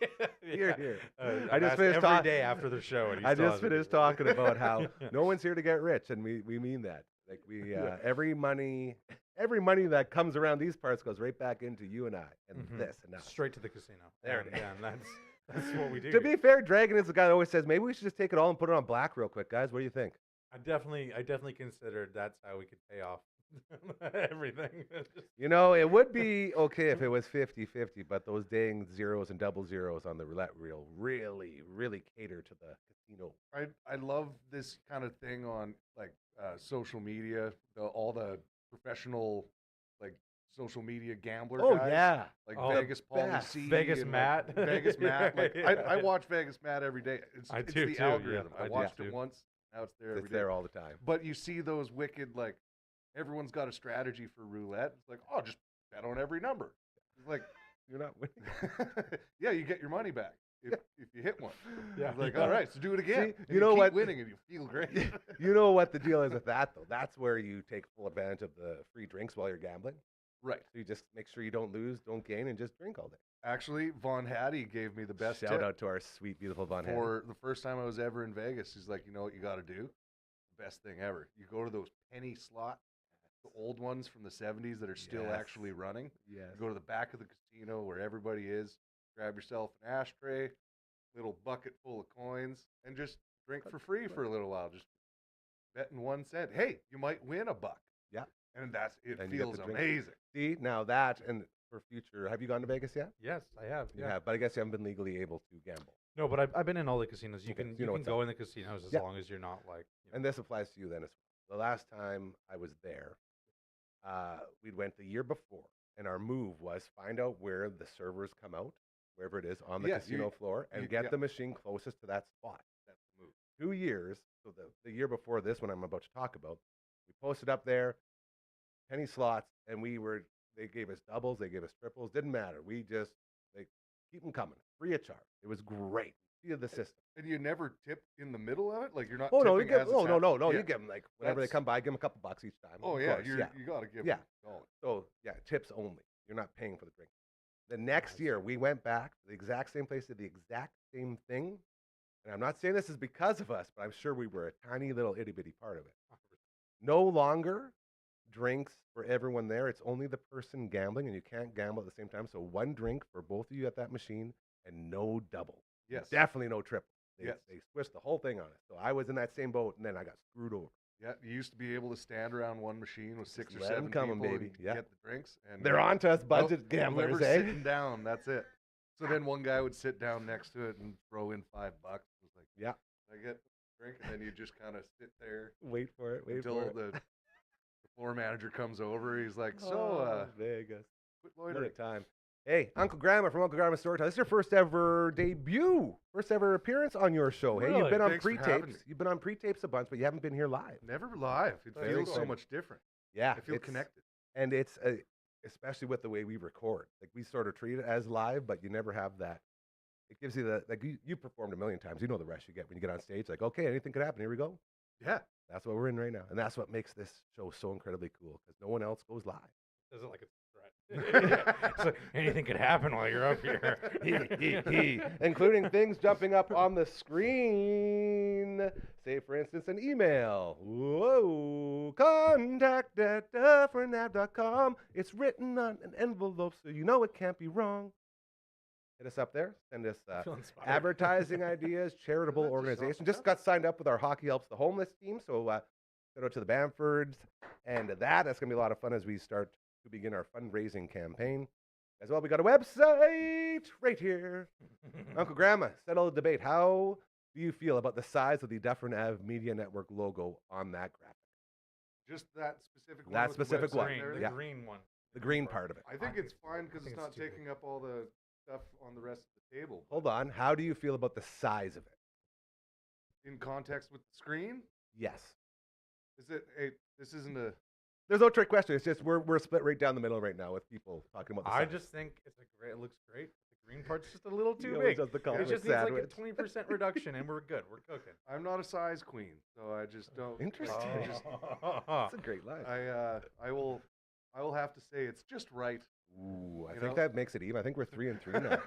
Here, here. I I just ask finished every talk- day after the show. And he I still just hasn't finished given talking me. about how no one's here to get rich, and we mean that. Like we every money that comes around these parts goes right back into you and I and Mhm. this and that. Straight to the casino. There it and, yeah, and that's what we do. To here. be fair, Dragon is the guy that always says maybe we should just take it all and put it on black real quick, guys. What do you think? I definitely considered that's how we could pay off everything. You know, it would be okay if it was 50-50, but those dang zeros and double zeros on the roulette reel really cater to the casino. I love this kind of thing on like social media. All the professional like social media gambler Oh guys. yeah. Like Oh, Vegas the best. Policy, Vegas and, Matt. like, Vegas Matt. Like Yeah. I watch Vegas Matt every day. It's I it's do the too, yeah. algorithm. I I do watched too. it once. Now it's there every It's day. there all the time. But you see those wicked like everyone's got a strategy for roulette. It's like, oh, just bet on every number. He's like, You're not winning. yeah, you get your money back if you hit one. Yeah. He's like, all right, so do it again. See, And you know keep what? winning and you feel great. You know what the deal is with that, though? That's where you take full advantage of the free drinks while you're gambling. Right. So you just make sure you don't lose, don't gain, and just drink all day. Actually, Von Hattie gave me the best Shout tip out to our sweet, beautiful Von Hattie. for the first time I was ever in Vegas. He's like, you know what you got to do? Best thing ever. You go to those penny slot, the old ones from the 70s that are still Yes. actually running. Yes. You go to the back of the casino where everybody is, grab yourself an ashtray, little bucket full of coins, and just drink for free for a little while. Just betting 1 cent. Hey, you might win $1. Yeah. And it And you get feels to drink. amazing. See, now that, and for future, have you gone to Vegas yet? Yes, I have. You Yeah. have, but I guess you haven't been legally able to gamble. No, but I've been in all the casinos. You Okay, can so you know you can what's go up. in the casinos as Yeah. long as you're not like. And this applies to you then as well. The last time I was there, we went the year before, and our move was find out where the servers come out, wherever it is on the Yeah, casino floor, and you- get yeah. the machine closest to that spot. That's the move. 2 years, so the year before this one I'm about to talk about, we posted up there, penny slots, and they gave us doubles, they gave us triples, didn't matter. They keep them coming, free of charge. It was great. See the system. And you never tip in the middle of it? Like you're not Oh no, you tipping give, as it's no, happening? you Yeah. give them like whenever they That's- come by, give them a couple bucks each time. Oh, of yeah. course, You got to give Yeah. them solid. So yeah, tips only. You're not paying for the drink. The next year, we went back to the exact same place, did the exact same thing. And I'm not saying this is because of us, but I'm sure we were a tiny little itty bitty part of it. No longer drinks for everyone there. It's only the person gambling, and you can't gamble at the same time. So 1 drink for both of you at that machine, and no double. Yes. Definitely no triple. Yes. They switched the whole thing on it. So I was in that same boat, and then I got screwed over. Yeah, you used to be able to stand around one machine with 6 or let 'em 7 come 'em, people baby. and Yeah. get the drinks. And They're on to us Nope, budget gamblers, whoever's eh? sitting down, that's it. So then one guy would sit down next to it and throw in $5. It was like, Yeah. I get a drink, and then you just kind of sit there Wait for it. Wait until for it. the floor manager comes over. He's like, so, Oh, Vegas. quit What a loitering. time. Hey, Uncle Grandma from Uncle Grandma's Storytime. This is your first ever debut, first ever appearance on your show. Hey, you've Really? been on Thanks for having pre-tapes. me. You've been on pre-tapes a bunch, but you haven't been here live. Never live. It Very feels so cool. much different. Yeah, I feel it's- connected. and it's especially with the way we record. Like we sort of treat it as live, but you never have that. It gives you the like you performed a million times. You know the rush you get when you get on stage. Like, okay, anything could happen. Here we go. Yeah. That's what we're in right now, and that's what makes this show so incredibly cool because no one else goes live. Says it like it's a threat. It's like anything could happen while you're up here. Including things jumping up on the screen. Say, for instance, an email. Whoa, contact at dufferinave.com. It's written on an envelope, so you know it can't be wrong. Hit us up there. Send us I feel inspired. advertising ideas, charitable That's just organization. awesome Just stuff. got signed up with our Hockey Helps the Homeless team, so shout out to the Bamfords. And that's going to be a lot of fun as we start to begin our fundraising campaign. As well, we got a website right here. Uncle Grandma, settle the debate. How do you feel about the size of the Dufferin Ave Media Network logo on that graphic? Just that specific one. That with the specific website one, Green, there? the yeah. green one. The green part of it. I think it's fine because think it's not it's too big. taking up all the stuff on the rest of the table. Hold on. How do you feel about the size of it? In context with the screen, Yes. is it? Hey, this isn't a. There's no trick question. It's just we're split right down the middle right now with people talking about the I size. just think it's a great. It looks great. The green part's just a little He too always big. does the It compliment just needs like a sandwich. 20% reduction, and we're good. We're cooking. I'm not a size queen, so I just don't. Interesting. I, just, That's a great line. I will have to say it's just right. Ooh, I You think know? that makes it even. I think we're 3-3 now.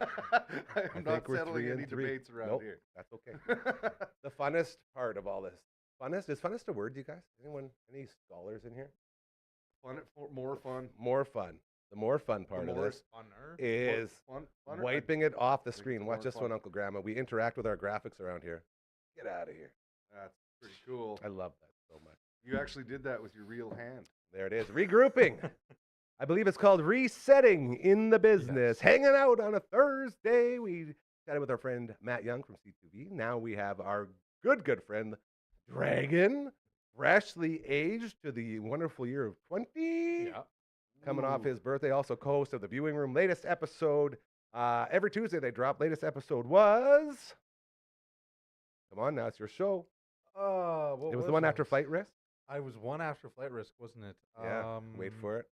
I'm not think we're settling 3 any and 3. debates around Nope, here. that's okay. The funnest part of all this. Funnest? Is funnest a word, you guys? Anyone? Any scholars in here? More fun. More fun. The more fun part of more this Funner. is Funner? wiping it off the think screen. it's Watch more this fun. one, Uncle Grandma. We interact with our graphics around here. Get out of here. That's pretty cool. I love that so much. You actually did that with your real hand. There it is. Regrouping. I believe it's called resetting in the business. Hanging out on a Thursday. We chatted with our friend Matt Young from C2V. Now we have our good friend Dragon, freshly aged to the wonderful year of 20. Yeah. Coming off Ooh. his birthday, also co-host of the Viewing Room. Latest episode, every Tuesday they drop. Latest episode was, come on now, it's your show. What It was the one after it? Flight Risk. I was one after Flight Risk, wasn't it? Yeah, wait for it.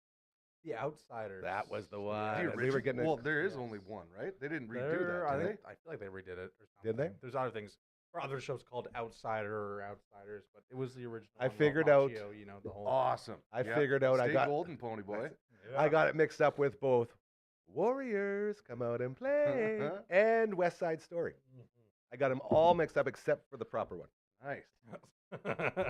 The Outsiders. That was the Yeah, one. The we were original- getting well, there is Yes. only one, right? They didn't redo I that, did think I feel like they redid it. Or Did they? something. There's other things or other shows called Outsider or Outsiders, but it was the original. I one, Ralph figured out- Macchio, you know, the they? whole. Awesome. I figured out I Stay got- golden, Pony Boy. Yeah. I got it mixed up with both Warriors Come Out and Play and West Side Story. I got them all mixed up except for the proper one. Nice.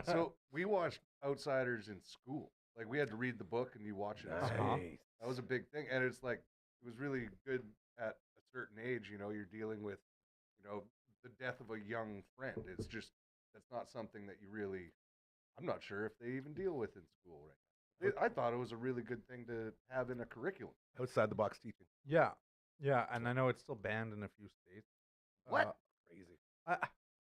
So we watched Outsiders in school. Like we had to read the book and you watch it in school. Nice. That was a big thing, and it's like it was really good at a certain age. You know, you're dealing with, you know, the death of a young friend. It's just that's not something that you really. I'm not sure if they even deal with in school right now. I thought it was a really good thing to have in a curriculum. Outside the box teaching. Yeah, and I know it's still banned in a few states. What? Uh, Crazy.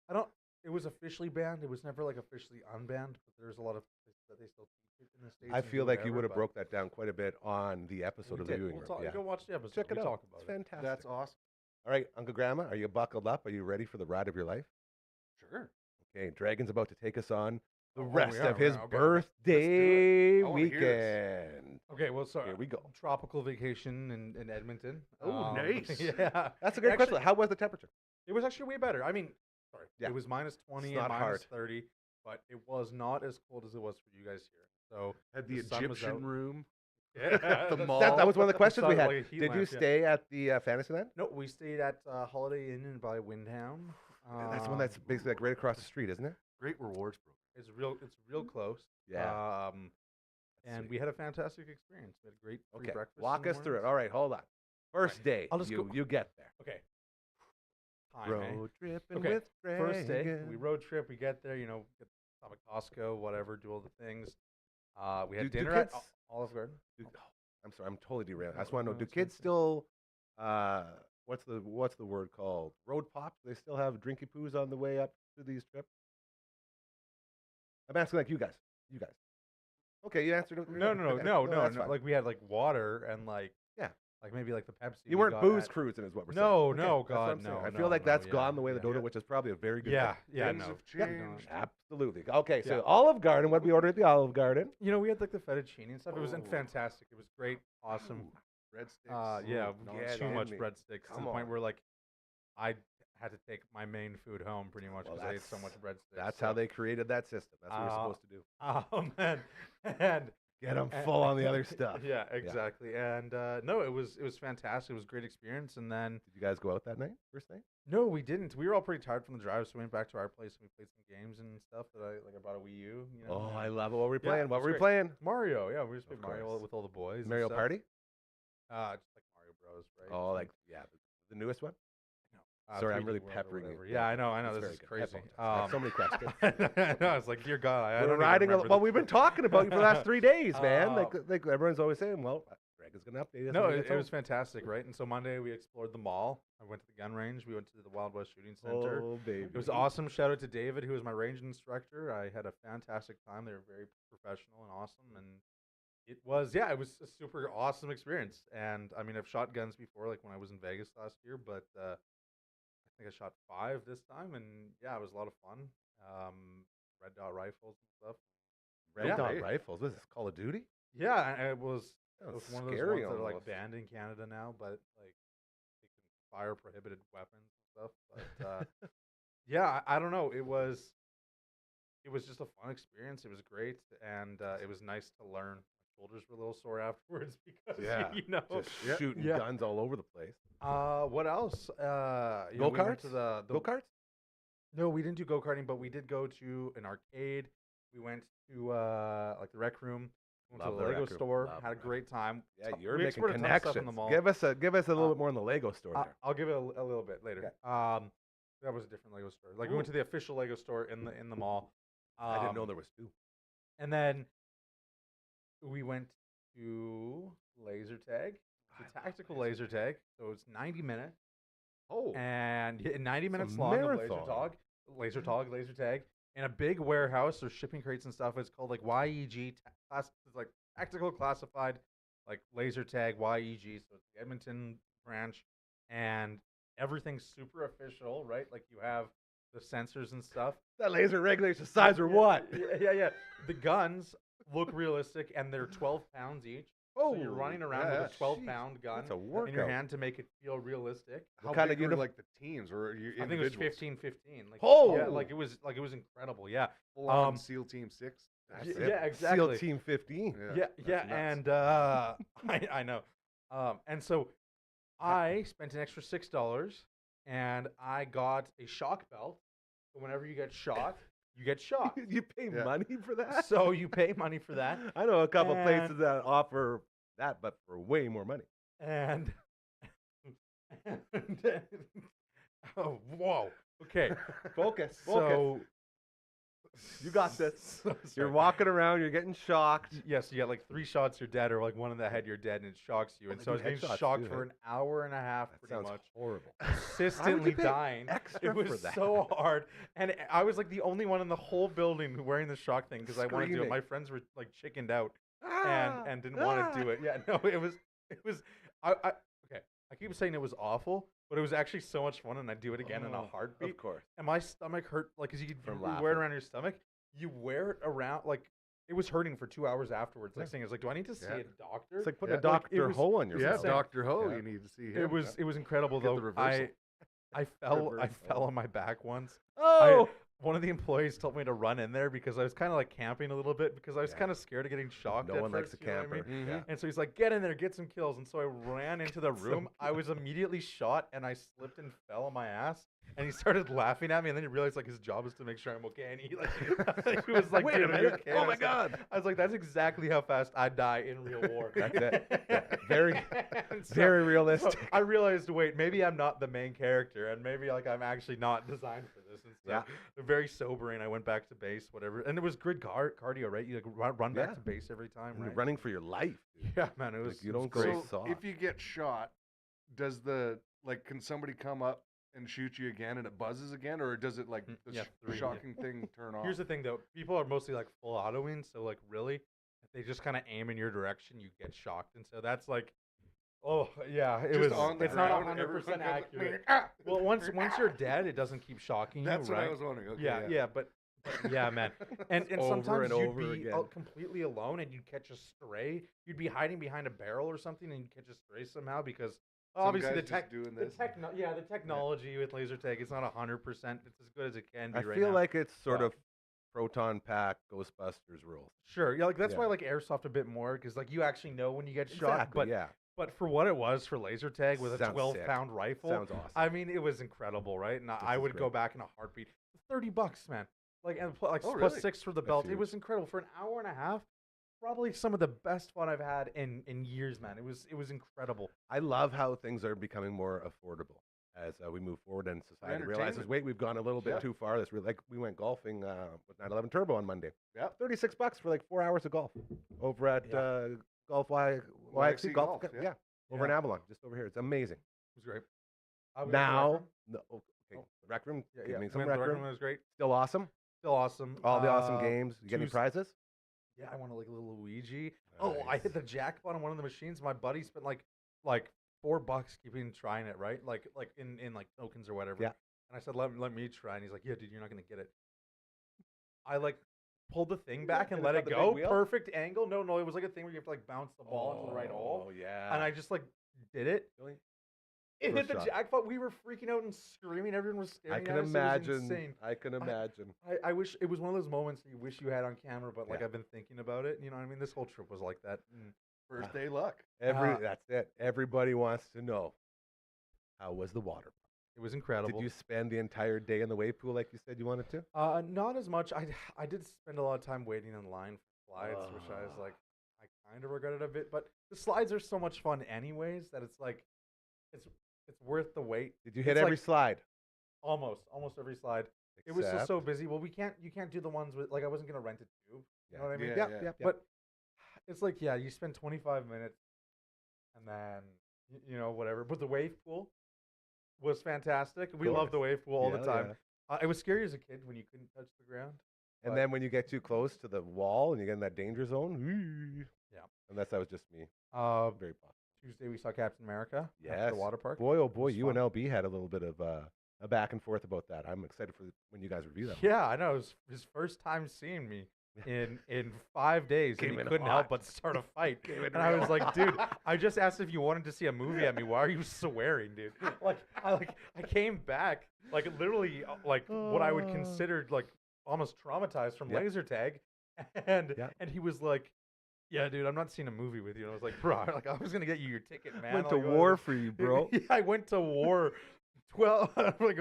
I don't. It was officially banned. It was never like officially unbanned, but there's a lot of places that they still teach it in the states. I and feel do like you whatever, would have but broke that down quite a bit on the episode we of the did. viewing We'll room. talk, Yeah. Go watch the episode. Check it we out. Talk about It's it. fantastic. That's awesome. All right, Uncle Grandma, are you buckled up? Are you ready for the ride of your life? Sure. Okay, Dragon's about to take us on the Oh, rest we are, of we his are. Okay. birthday I wanna hear this. weekend. Okay, well, so Here we go. tropical vacation in Edmonton. Oh, nice. Yeah, That's a great Actually, question. How was the temperature? It was actually way better. I mean, sorry, Yeah. it was minus 20 It's and not minus hard. 30, but it was not as cold as it was for you guys here. So Had the sun was out. Egyptian room. Yeah, The that's- mall. That was one of the questions we sounded had. like a heat Did you lamp, yeah. stay at the Fantasyland? No, we stayed at Holiday Inn by Windham. That's the one that's basically like right across the street, isn't it? Great rewards program. It's real close. Yeah. And sweet. we had a fantastic experience. We had a great free Okay, breakfast. walk in the us through it. mornings. All right, hold on. First Right. day, I'll just you, go- you get there. Okay. Time, eh? Road tripping Okay, with First day, we Dragon. road trip. We get there, you know, get stop at Costco, whatever, do all the things. We had Do dinner at kids- Olive Garden. I'm sorry, I'm totally derailing. I just No, want to know: no, do it's fine, kids still, what's the word called? Road pops? They still have drinky poos on the way up to these trips? I'm asking like you guys. You guys. Okay, you answered. No. that's fine. Like we had like water and like Yeah. like maybe like the Pepsi. You we weren't got booze at- cruising, is what we're No, saying. no, that's what I'm God, saying. no, I no, feel like no, that's yeah, gone the way of the yeah. donut, which is probably a very good Yeah, thing. yeah, Things no. have Yeah. changed. Absolutely. Okay, so Yeah. Olive Garden. What we ordered at the Olive Garden? You know, we had like the fettuccine and stuff. It was Oh. fantastic. It was great, awesome. Ooh, breadsticks. Yeah, Ooh, we yeah, had too man, much me. breadsticks to Come the point on. where like I had to take my main food home pretty much Well, because I ate so much breadsticks. That's how they created that system. That's what you're supposed to do. And Get them and- full on the other stuff. Yeah, exactly. And no, it was fantastic. It was a great experience. And then Did you guys go out that night? First night? no, we didn't. We were all pretty tired from the drive, so we went back to our place and we played some games and stuff that I brought a Wii U. You know, Oh, and I love it. What were we Yeah, playing? it What was were we great. playing? Mario. Yeah, we just Of played Mario course. with all the boys. and Mario stuff. Party? Just like Mario Bros. Right? Oh, like yeah, the newest one. No. Sorry, I'm 3D really World or peppering whatever. you. Yeah, I know. It's This very is good. I crazy. apologize. I have so many questions. I know. It's like, dear God, I We're don't riding. Even Well, we've been talking about you for the last 3 days, man. Uh, Like everyone's always saying, well, Greg is going to update us. No, when he it gets was home. fantastic, right? And so Monday we explored the mall. I went to the gun range. We went to the Wild West Shooting Center. Oh, baby. It was awesome. Shout out to David, who was my range instructor. I had a fantastic time. They were very professional and awesome. And it was a super awesome experience. And I mean, I've shot guns before, like when I was in Vegas last year, but I think I shot 5 this time. And yeah, it was a lot of fun. Red dot rifles and stuff. Red yeah. Dot Rifles. Was this Call of Duty? Yeah, and it was That was one of those scary ones that are like almost. banned in Canada now, but like they can fire prohibited weapons and stuff. But yeah, I don't know. It was just a fun experience. It was great, and it was nice to learn. My shoulders were a little sore afterwards because Yeah, you know. Just shooting Yeah. guns all over the place. What else? You know, we went Go-karts? to the Go-karts? No, we didn't do go karting, but we did go to an arcade. We went to like the rec room. Went Love to the the Lego rec room. store. Love Had a the rec great time. Yeah, T- you're we making explored a ton of stuff connections. in the mall. Give us a little bit more on the Lego store there. I'll give it a little bit later. That was a different Lego store. Like we went to the official Lego store in the mall. I didn't know there was 2. And then we went to laser tag. It's a tactical laser tag, so it's 90 minutes. Oh, And 90 minutes a long of marathon. laser tag, in a big warehouse. There's shipping crates and stuff. It's called like YEG, it's like tactical classified, like laser tag YEG. So it's the Edmonton branch, and everything's super official, right? Like you have the sensors and stuff. That laser regulates the size or what? Yeah. The guns look realistic, and they're 12 pounds each. So you're running around with a 12-pound gun That's a in your workout. hand to make it feel realistic. How What kind big of were like the teams or you I think it was individuals? 15-15. Like, Oh! yeah, like it was incredible. Yeah. Full on Um, SEAL Team 6. That's Yeah, it. yeah, exactly. SEAL Team 15. Yeah, that's yeah, nuts. and I know. And so I spent an extra $6 and I got a shock belt. So whenever you get shot, you get shocked. You pay Yeah. money for that? So you pay money for that. I know a couple And- places that offer that, but for way more money. And, oh, whoa. Okay. Focus. So You got this. so You're sorry. walking around, you're getting shocked. Yes, you get like 3 shots, you're dead, or like one in the head, you're dead, and it shocks you. Oh, And they so I do was getting headshots shocked too, for hey? an hour and a half, That pretty sounds much. horrible. Consistently pay dying. extra It was for that? so hard, and I was like the only one in the whole building wearing the shock thing because I wanted to do it. Screaming. My friends were like chickened out Ah, and didn't want to do ah. it. Yeah, no, it was. Okay. I keep saying it was awful, but it was actually so much fun, and I'd do it again in a Oh, heartbeat. Of course. And my stomach hurt, like, cause you From wear it laughing. around your stomach. You wear it around, like, it was hurting for 2 hours afterwards. Like, Yeah. saying, I was like, do I need to see Yeah. a doctor? It's like putting Yeah. a Dr. was- Ho on your Yeah, mouth. Dr. Ho, Yeah. you need to see him. it was incredible Get the though. reversal. I fell Reversal. on my back once. Oh! One of the employees told me to run in there because I was kind of like camping a little bit because I was Yeah. kind of scared of getting shocked. No at one likes first, a you know what I camper. mean? Mhm. Yeah. And so he's like, get in there, get some kills. And so I ran into the Get some room. I was immediately shot and I slipped and fell on my ass. And he started laughing at me. And then he realized like his job is to make sure I'm okay. And he like, he was like, Wait a "Dude, are you minute. okay?" Oh I my was like- God. I was like, that's exactly how fast I die in real war. That's it. Yeah. Very, And so- very so realistic. I realized, wait, maybe I'm not the main character, and maybe like I'm actually not designed for this. And so Yeah. very sobering. I went back to base, whatever, and it was good cardio, right? You like run back Yeah. to base every time, And you're right? running for your life. dude. Yeah, man, it was. Like, you it was don't go great. So soft. if you get shot, does can somebody come up and shoot you again and it buzzes again, or does it like the Yeah, 3, yeah. shocking thing turn off? Here's the thing, though. People are mostly like full autoing, so like really, if they just kind of aim in your direction, you get shocked, and so that's like, oh yeah, it Just was. on the It's not ground, 100% everyone goes like, accurate. "Ah!" Well, once you're dead, it doesn't keep shocking you, That's what right? I was wondering. Okay, yeah, but yeah, man. And Over sometimes and you'd over be again. completely alone and you'd catch a stray. You'd be hiding behind a barrel or something and you'd catch a stray somehow because Some obviously guys the just tech, doing the this. the technology with laser tag, it's not 100%. It's as good as it can be I right feel now. like it's sort Well- of proton pack Ghostbusters rules. Sure, yeah, like that's why Yeah. I like airsoft a bit more because like you actually know when you get shot. Exactly, But yeah. but for what it was for laser tag with a Sounds 12-pound rifle, Sounds awesome. I mean, it was incredible, right? And I is would go great. back in a heartbeat. $30, man. Like and Oh, plus really? 6 for the That's belt. It huge. was incredible for an hour and a half. Probably some of the best fun I've had in years, man. It was incredible. I love how things are becoming more affordable as we move forward and society realizes, entertainment. wait, we've gone a little bit Yeah. too far. This really, like we went golfing with 911 Turbo on Monday. Yep. $36 for like 4 hours of golf over at Yeah. Golf YXC Golf. Golf, Yeah. Over in Yeah. Avalon, just over here. It's amazing. It was great. I was in the rec Now, room. no, okay, Oh. the rec room. Yeah, Give yeah. me I some mean, the rec room. was great. Still awesome. Still awesome. All the awesome games. You get any Tues- prizes? Yeah, I wanted like a little Luigi. Oh, I hit Nice. the jackpot on one of the machines. My buddy spent like $4 keeping trying it, right? Like in like tokens or whatever. Yeah. And I said, let me try. And he's like, yeah, dude, you're not gonna get it. I like pulled the thing back and and let it's it got the big go. wheel? Perfect angle. No, it was like a thing where you have to like bounce the ball into the right hole. Oh, yeah. And I just like did it. Really? It hit First the shot. jackpot. We were freaking out and screaming. Everyone was staring I at can us. It was imagine. insane. I can imagine. I wish it was one of those moments that you wish you had on camera, but like Yeah. I've been thinking about it. You know what I mean? This whole trip was like that. First day luck. That's it. Everybody wants to know, how was the water? It was incredible. Did you spend the entire day in the wave pool like you said you wanted to? Not as much. I did spend a lot of time waiting in line for slides, which I was like, I kind of regretted a bit. But the slides are so much fun, anyways, that it's like, it's worth the wait. Did you hit It's every like- slide? Almost every slide. It was just Except- so busy. Well, you can't do the ones with like I wasn't gonna rent a tube. You know what I mean? Yeah, yeah. But it's like you spend 25 minutes, and then you know whatever. But the wave pool was fantastic. We love the wave pool all the Yeah, time. It was scary as a kid when you couldn't touch the ground. And but- then when you get too close to the wall and you get in that danger zone, Yeah. Unless that was just me. Very possible. Tuesday we saw Captain America at Yes. the water park. Boy, oh boy, was you and fun. LB had a little bit of a back and forth about that. I'm excited for when you guys review that. Yeah, I know. It was his first time seeing me. in 5 days, Came and he in couldn't hot. help but start a fight. Came in And I real was like, dude, I just asked if you wanted to see a movie at me. Why are you swearing, dude? I came back like literally like what I would consider like almost traumatized from Yeah. laser tag, and Yeah. and he was like, yeah, dude, I'm not seeing a movie with you. And I was like, bro, like I was gonna get you your ticket, man. Went to Like, war for you, bro. Yeah, I went to war. 12. Like,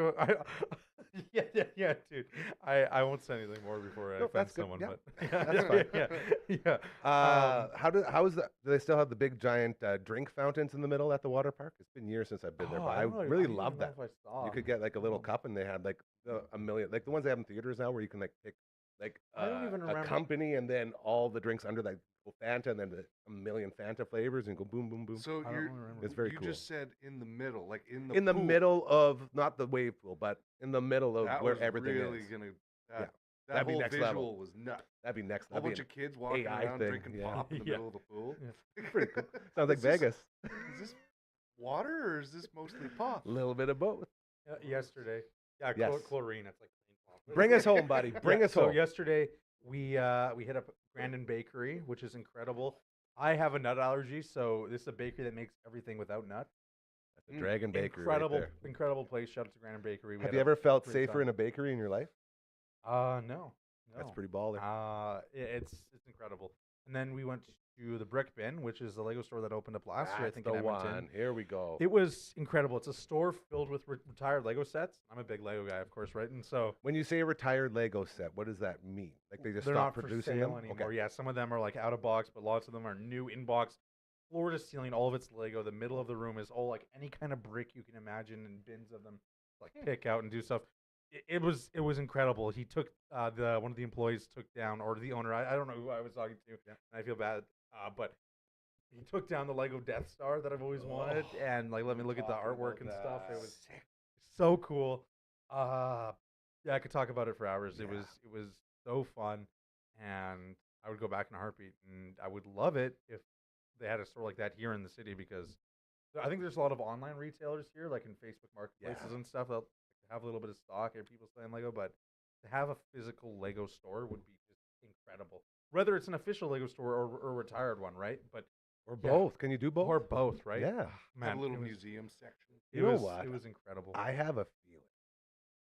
yeah, dude. I won't say anything more before I No, offend that's good. someone. Yeah. But That's fine. yeah. How is that? Do they still have the big giant drink fountains in the middle at the water park? It's been years since I've been there, but I really love that. You could get like a little cup, and they had like a million, like the ones they have in theaters now, where you can like pick like I don't even a remember. company, and then all the drinks under that go Fanta, and then a million Fanta flavors, and go boom, boom, boom. So I don't you're remember. It's very you cool. just said in the middle, like in the In the pool. middle of not the wave pool, but in the middle of That where was everything really is. gonna Yeah. that That'd be whole next visual level. was nuts. That'd be next. A whole That'd bunch be of kids walking AI around thing, drinking yeah. pop in the Yeah. middle of the pool. pretty cool. Sounds like Is this- Vegas. Is this water or is this mostly pop? A little bit of both. Yesterday, yeah, Yes. chlorine. That's like clean pop. Bring us home, buddy. Bring us So home. yesterday we hit up Grandin Bakery, which is incredible. I have a nut allergy, so this is a bakery that makes everything without nut. That's a Dragon Bakery. Incredible, Right there. incredible place. Shout out to Grandin Bakery. We Have had you a ever felt great safer time. in a bakery in your life? No. That's pretty baller. It's incredible. And then we went to the Brick Bin, which is the Lego store that opened up last year, I That's think, the in Edmonton. one. Here we go. It was incredible. It's a store filled with retired Lego sets. I'm a big Lego guy, of course, right? And so When you say a retired Lego set, what does that mean? Like they just they're stopped not for producing sale them? anymore. Okay. Yeah, some of them are like out of box, but lots of them are new in box, floor to ceiling. All of it's Lego. The middle of the room is all like any kind of brick you can imagine, and bins of them, like pick out and do stuff. It was incredible. He took one of the employees took down, or the owner. I don't know who I was talking to, and I feel bad, but he took down the Lego Death Star that I've always wanted, and like let me look at the talking artwork and about stuff. It that. was so cool. Yeah, I could talk about it for hours. It was so fun, and I would go back in a heartbeat. And I would love it if they had a store like that here in the city, because I think there's a lot of online retailers here, like in Facebook marketplaces and stuff, that have a little bit of stock and people selling Lego. But to have a physical Lego store would be just incredible. Whether it's an official Lego store or a retired one, right? But Or yeah. both. Can you do both? or both, right? Yeah. Man, Have a little it was, museum section. it You know was, what? It was incredible. I have a feeling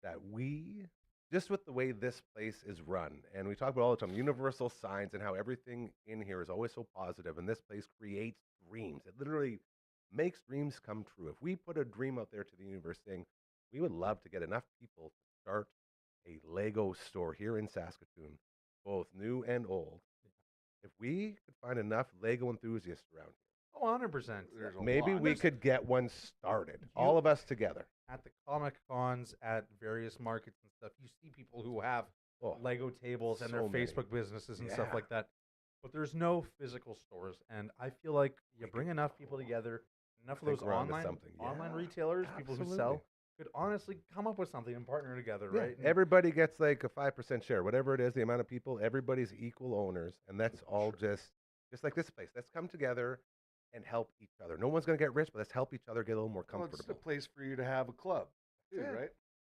that we, just with the way this place is run, and we talk about all the time, universal signs and how everything in here is always so positive, and this place creates dreams. It literally makes dreams come true. If we put a dream out there to the universe saying, we would love to get enough people to start a Lego store here in Saskatoon, both new and old. If we could find enough Lego enthusiasts around Oh, 100%. There's a here, maybe lot. we could get one started, all of us together. At the Comic Cons, at various markets and stuff, you see people who have Oh, Lego tables and their so many. Facebook businesses and stuff Yeah. like that. But there's no physical stores, and I feel like you bring enough people together, enough of think those we're onto online something. online Yeah, retailers, people who absolutely. sell, could honestly come up with something and partner together, Yeah, right? And everybody gets like a 5% share, whatever it is, the amount of people, everybody's equal owners, and that's all just like this place. Let's come together and help each other. No one's going to get rich, but let's help each other get a little more Well, it's a comfortable. place for you to have a club, too, Yeah, right?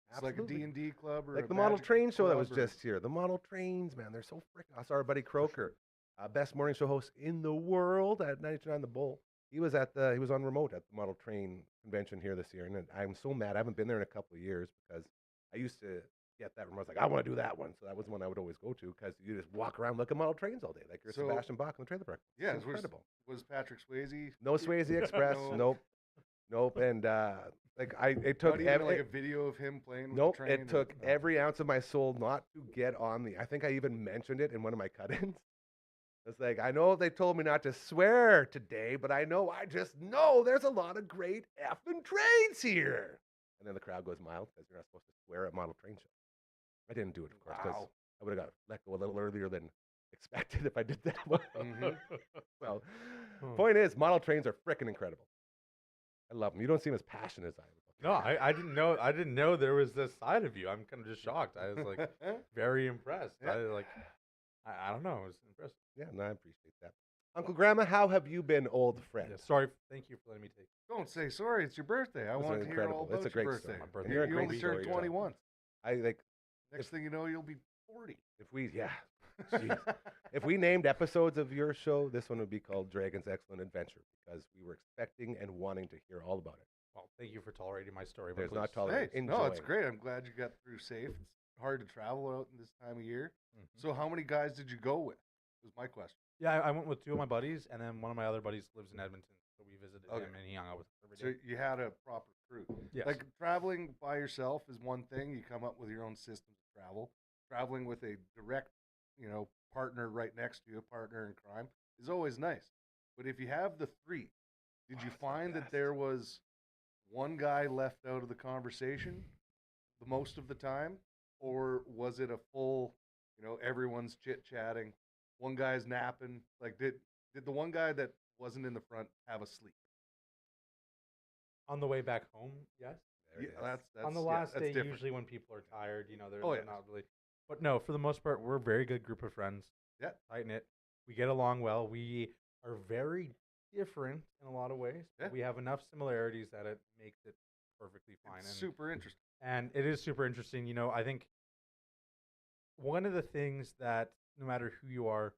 It's absolutely. like a D&D club or Like a the model Magic train show that was club or- just here. The model trains, man, they're so freaking. I saw our buddy Croker, best morning show host in the world at 99 The Bull. He was on remote at the model train convention here this year, and I'm so mad. I haven't been there in a couple of years because I used to get that remote. I was like, I want to do that one. So that was one I would always go to because you just walk around, look at model trains all day, like you're So- Sebastian Bach on the trailer park. Yeah, It's incredible. was Patrick Swayze. No Swayze Express, No. nope. And it Not took even like a video of him playing with nope. the train. It took every ounce of my soul not to get on the. I think I even mentioned it in one of my cut-ins. It's like, I know they told me not to swear today, but I just know there's a lot of great effing trains here. And then the crowd goes mild because you're not supposed to swear at model train shows. I didn't do it, of course, because Wow. I would have got let go a little earlier than expected if I did that one. Mhm. Well, point is, model trains are freaking incredible. I love them. You don't seem as passionate as I am. no, I didn't know. I didn't know there was this side of you. I'm kind of just shocked. I was like very impressed. Yeah. I don't know. I was impressed. Yeah, no, I appreciate that. Uncle Grandma, how have you been, old friend? Yeah, sorry. Thank you for letting me take. Don't say sorry. It's your birthday. I It's want to hear incredible. all It's about a your great birthday. story. My birthday. And you're a You great only story turned yourself. 21. I like Next thing you know, you'll be 40. if we yeah. Jeez. If we named episodes of your show, this one would be called Dragon's Excellent Adventure because we were expecting and wanting to hear all about it. Well, thank you for tolerating my story. But There's please. not tolerating. Nice. No, it's enjoying. great. I'm glad you got through safe. It's hard to travel out in this time of year. Mhm. So how many guys did you go with? Was my question. Yeah, I went with two of my buddies, and then one of my other buddies lives in Edmonton, so we visited Okay. him, and he hung out with us every So day. you had a proper crew. Yes. Like traveling by yourself is one thing. You come up with your own system of travel. Traveling with a direct, partner right next to you, a partner in crime, is always nice. But if you have the three, did you it's the find that best. there was one guy left out of the conversation the most of the time? Or was it a full, everyone's chit chatting, one guy's napping? Like did the one guy that wasn't in the front have a sleep? On the way back home, yes. There it is. that's On the yeah, last that's day, different. usually when people are tired, they're, Oh, they're yes. not really. But no, for the most part, we're a very good group of friends. Yeah. Tight knit. We get along well. We are very different in a lot of ways. Yeah. But we have enough similarities that it makes it perfectly fine. It's super interesting. And it is super interesting. I think one of the things that no matter who you are,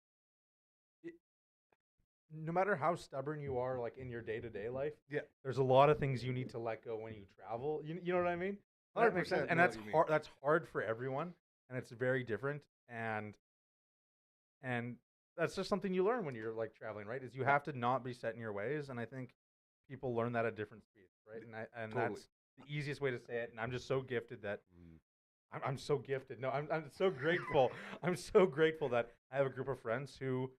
no matter how stubborn you are, like in your day to day life, Yeah. there's a lot of things you need to let go when you travel. You know what I mean? That makes 100% sense. And know that's what you mean. hard. That's hard for everyone, and it's very different. And that's just something you learn when you're like traveling, right? Is you have to not be set in your ways, and I think people learn that at different speeds, right? And Totally. that's the easiest way to say it. And I'm just so gifted that Mm. I'm so gifted. No, I'm so grateful. I'm so grateful that I have a group of friends who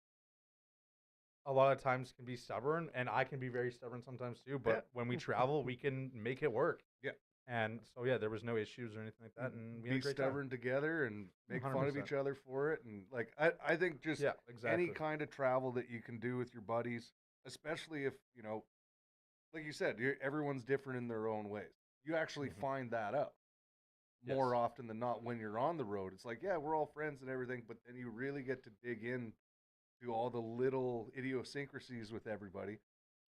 a lot of times can be stubborn, and I can be very stubborn sometimes too. But Yeah. when we travel, we can make it work. Yeah. And so yeah, there was no issues or anything like that, and we had Be a great time. stubborn together and make fun of 100%. each other for it. And like I think just Yeah, exactly. any kind of travel that you can do with your buddies, especially if, like you said, everyone's different in their own ways. You actually Mhm. find that out more Yes. often than not when you're on the road. It's like, yeah, we're all friends and everything, but then you really get to dig in to all the little idiosyncrasies with everybody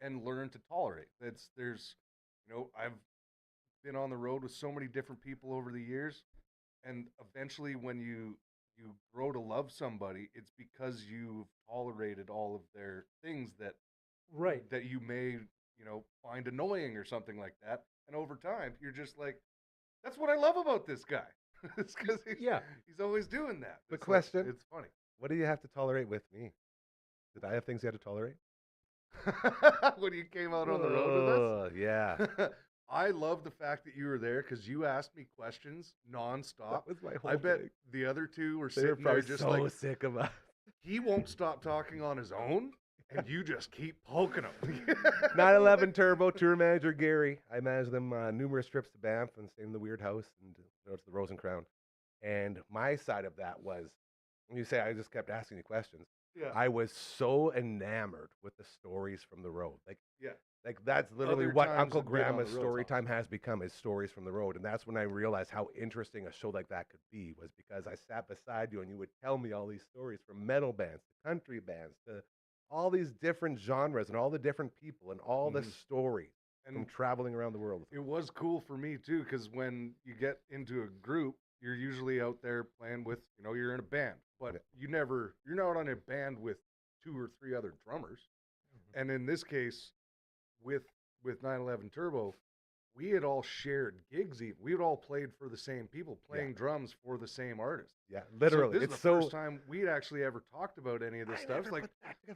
and learn to tolerate. I've been on the road with so many different people over the years, and eventually when you grow to love somebody, it's because you've tolerated all of their things that Right. you may find annoying or something like that, and over time you're just like, that's what I love about this guy. It's because he's always doing that. Quick It's question. it's funny. What do you have to tolerate with me? Did I have things you had to tolerate? When you came out on the road with Yeah. us, I love the fact that you were there because you asked me questions nonstop. That was my whole I bet thing. the other two were They were sitting there probably just so like, sick of us. he won't stop talking on his own, and you just keep poking him. 911 Turbo Tour Manager Gary. I managed them numerous trips to Banff and stayed in the Weird House and to the Rose and Crown. And my side of that was, when you say I just kept asking you questions, Yeah. I was so enamored with the stories from the road. Yeah. Like that's literally Other what times Uncle than being on the Grandma's road's story awesome. time has become is stories from the road. And that's when I realized how interesting a show like that could be, was because I sat beside you and you would tell me all these stories from metal bands to country bands to all these different genres and all the different people and all the Mhm. stories from And traveling around the world. it was cool for me too, because when you get into a group, you're usually out there playing with, you're in a band, but Yeah. you're not on a band with 2 or 3 other drummers. Mhm. And in this case, with 911 Turbo, we had all shared gigs. Even we had all played for the same people, playing drums for the same artist. Yeah, So literally. this is It's the so first time we'd actually ever talked about any of this stuff. It's like,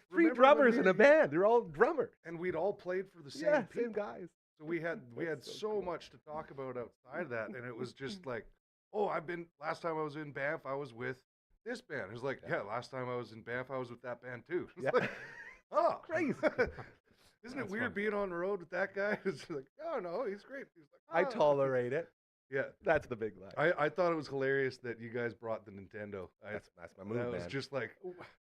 three remember when drummers in a we- band. They're all drummers. and we'd all played for the same Yeah, people. same guys. So we had That's so cool. much to talk about outside of that, and it was just like, oh, last time I was in Banff, I was with this band. It was like, yeah, last time I was in Banff, I was with that band too. It's Yeah. like, oh, Crazy. Isn't it That's weird fun. being on the road with that guy? It's like, oh no, he's great. He's like, I "Oh." tolerate it. Yeah, That's the big lie. I thought it was hilarious that you guys brought the Nintendo. That's my move, That was man. just like,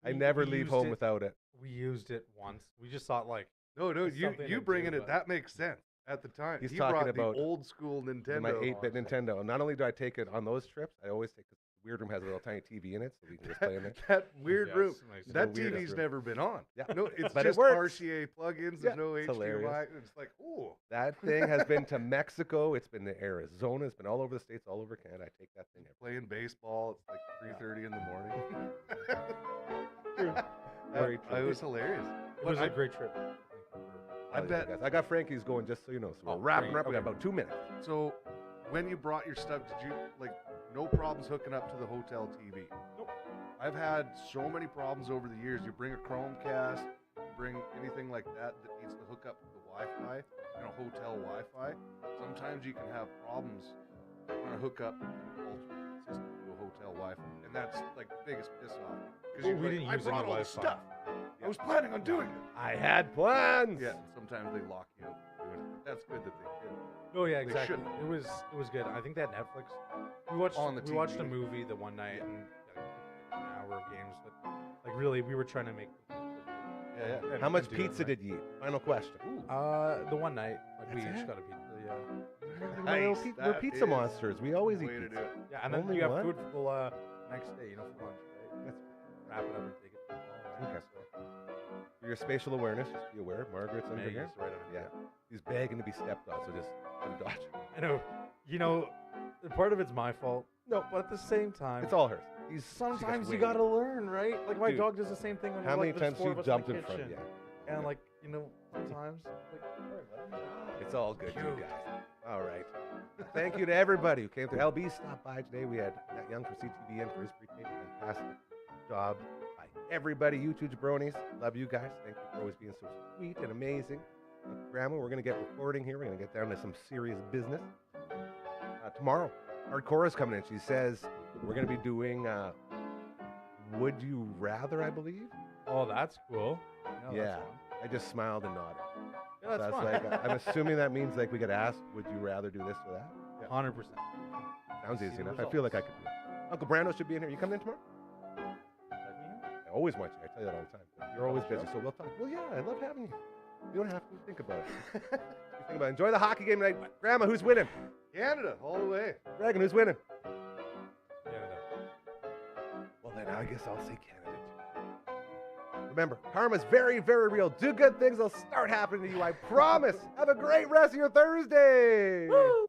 I We- never we leave used home it- without it. We used it once. We just thought like, no, It's something you to bringing do, it, but- that makes sense at the time. He's he talking brought about the old school Nintendo. My 8-bit Nintendo. And not only do I take it on those trips, I always take it weird room has a little tiny TV in it, so we can just play in there. That weird Yes, room. nice. That The weirdest TV's room. never been on. Yeah. No, it's But it just works. RCA plugins. Yeah, There's no it's HDMI. hilarious. It's like, ooh. That thing has been to Mexico. It's been to Arizona. It's been all over the States, all over Canada. I take that thing everywhere. Playing baseball. It's like 3:30 in the morning. Very It true. was hilarious. It was But a great trip. I bet. Guys. I got Frankie's going just so you know. So we're Oh, wrapping great. up. We got Okay. about 2 minutes. So, when you brought your stuff, did you like no problems hooking up to the hotel TV? Nope. I've had so many problems over the years. You bring a Chromecast, you bring anything like that that needs to hook up to the Wi-Fi, hotel Wi-Fi. Sometimes you can have problems trying to hook up an alternate system to a hotel Wi-Fi, and that's like the biggest piss off. Because Well, we didn't I use any brought all this Wi-Fi. stuff. I was planning on doing it. I had plans. Yeah, and sometimes they lock you out from doing it. But that's good that they did. Oh yeah, They exactly. shouldn't. It was good. I think that Netflix. We watched On the we watched a TV. movie the one night Yeah. and got an hour of games, but like really, we were trying to make. Yeah, yeah. How much do it, pizza right? did you eat? Final question. The one night, like we That's each it? got a pizza. Yeah. Nice. We're That pizza is monsters. We always the eat way to pizza. do it. Yeah, and then Only you have one? food for next day, for lunch, right? That's Wrap it up and take it to the ball. Okay. So, For your spatial awareness, just be aware. Margaret's under Maggie's here. right under Yeah. here. He's begging to be stepped on, so just dodge. I know. Part of it's my fault. No, but at the same time, It's all hers. She sometimes gets you winged. gotta learn, right? Like my Dude, dog does the same thing. When How many there's times four you of us jumped in in the front? kitchen. Yeah. And sometimes, It's all good, you guys. All right. Thank you to everybody who came through. LB stopped by today. We had Matt Young for CTV in for his pre-tape. Fantastic job by everybody. You two jabronis. Love you guys. Thank you for always being so sweet and amazing. Grandma, we're going to get recording here. We're going to get down to some serious business. Tomorrow, Hardcore is coming in. She says we're going to be doing Would You Rather, I believe. Oh, that's cool. Yeah. That's fun. I just smiled and nodded. Yeah, that's So fun. I was like, I'm assuming that means like we get asked, would you rather do this or that? 100%. Sounds See easy the enough. I feel like I results. could do it. Uncle Brando should be in here. You coming in tomorrow? I always want you. I tell you that all the time. But you're always busy, so we'll talk. Well, yeah, I love having you. You don't have to think about it. You think about it. Enjoy the hockey game tonight. Grandma, who's winning? Canada, all the way. Dragon, who's winning? Canada. Well, then I guess I'll say Canada too. Remember, karma's very, very real. Do good things. They'll start happening to you. I promise. Have a great rest of your Thursday. Woo!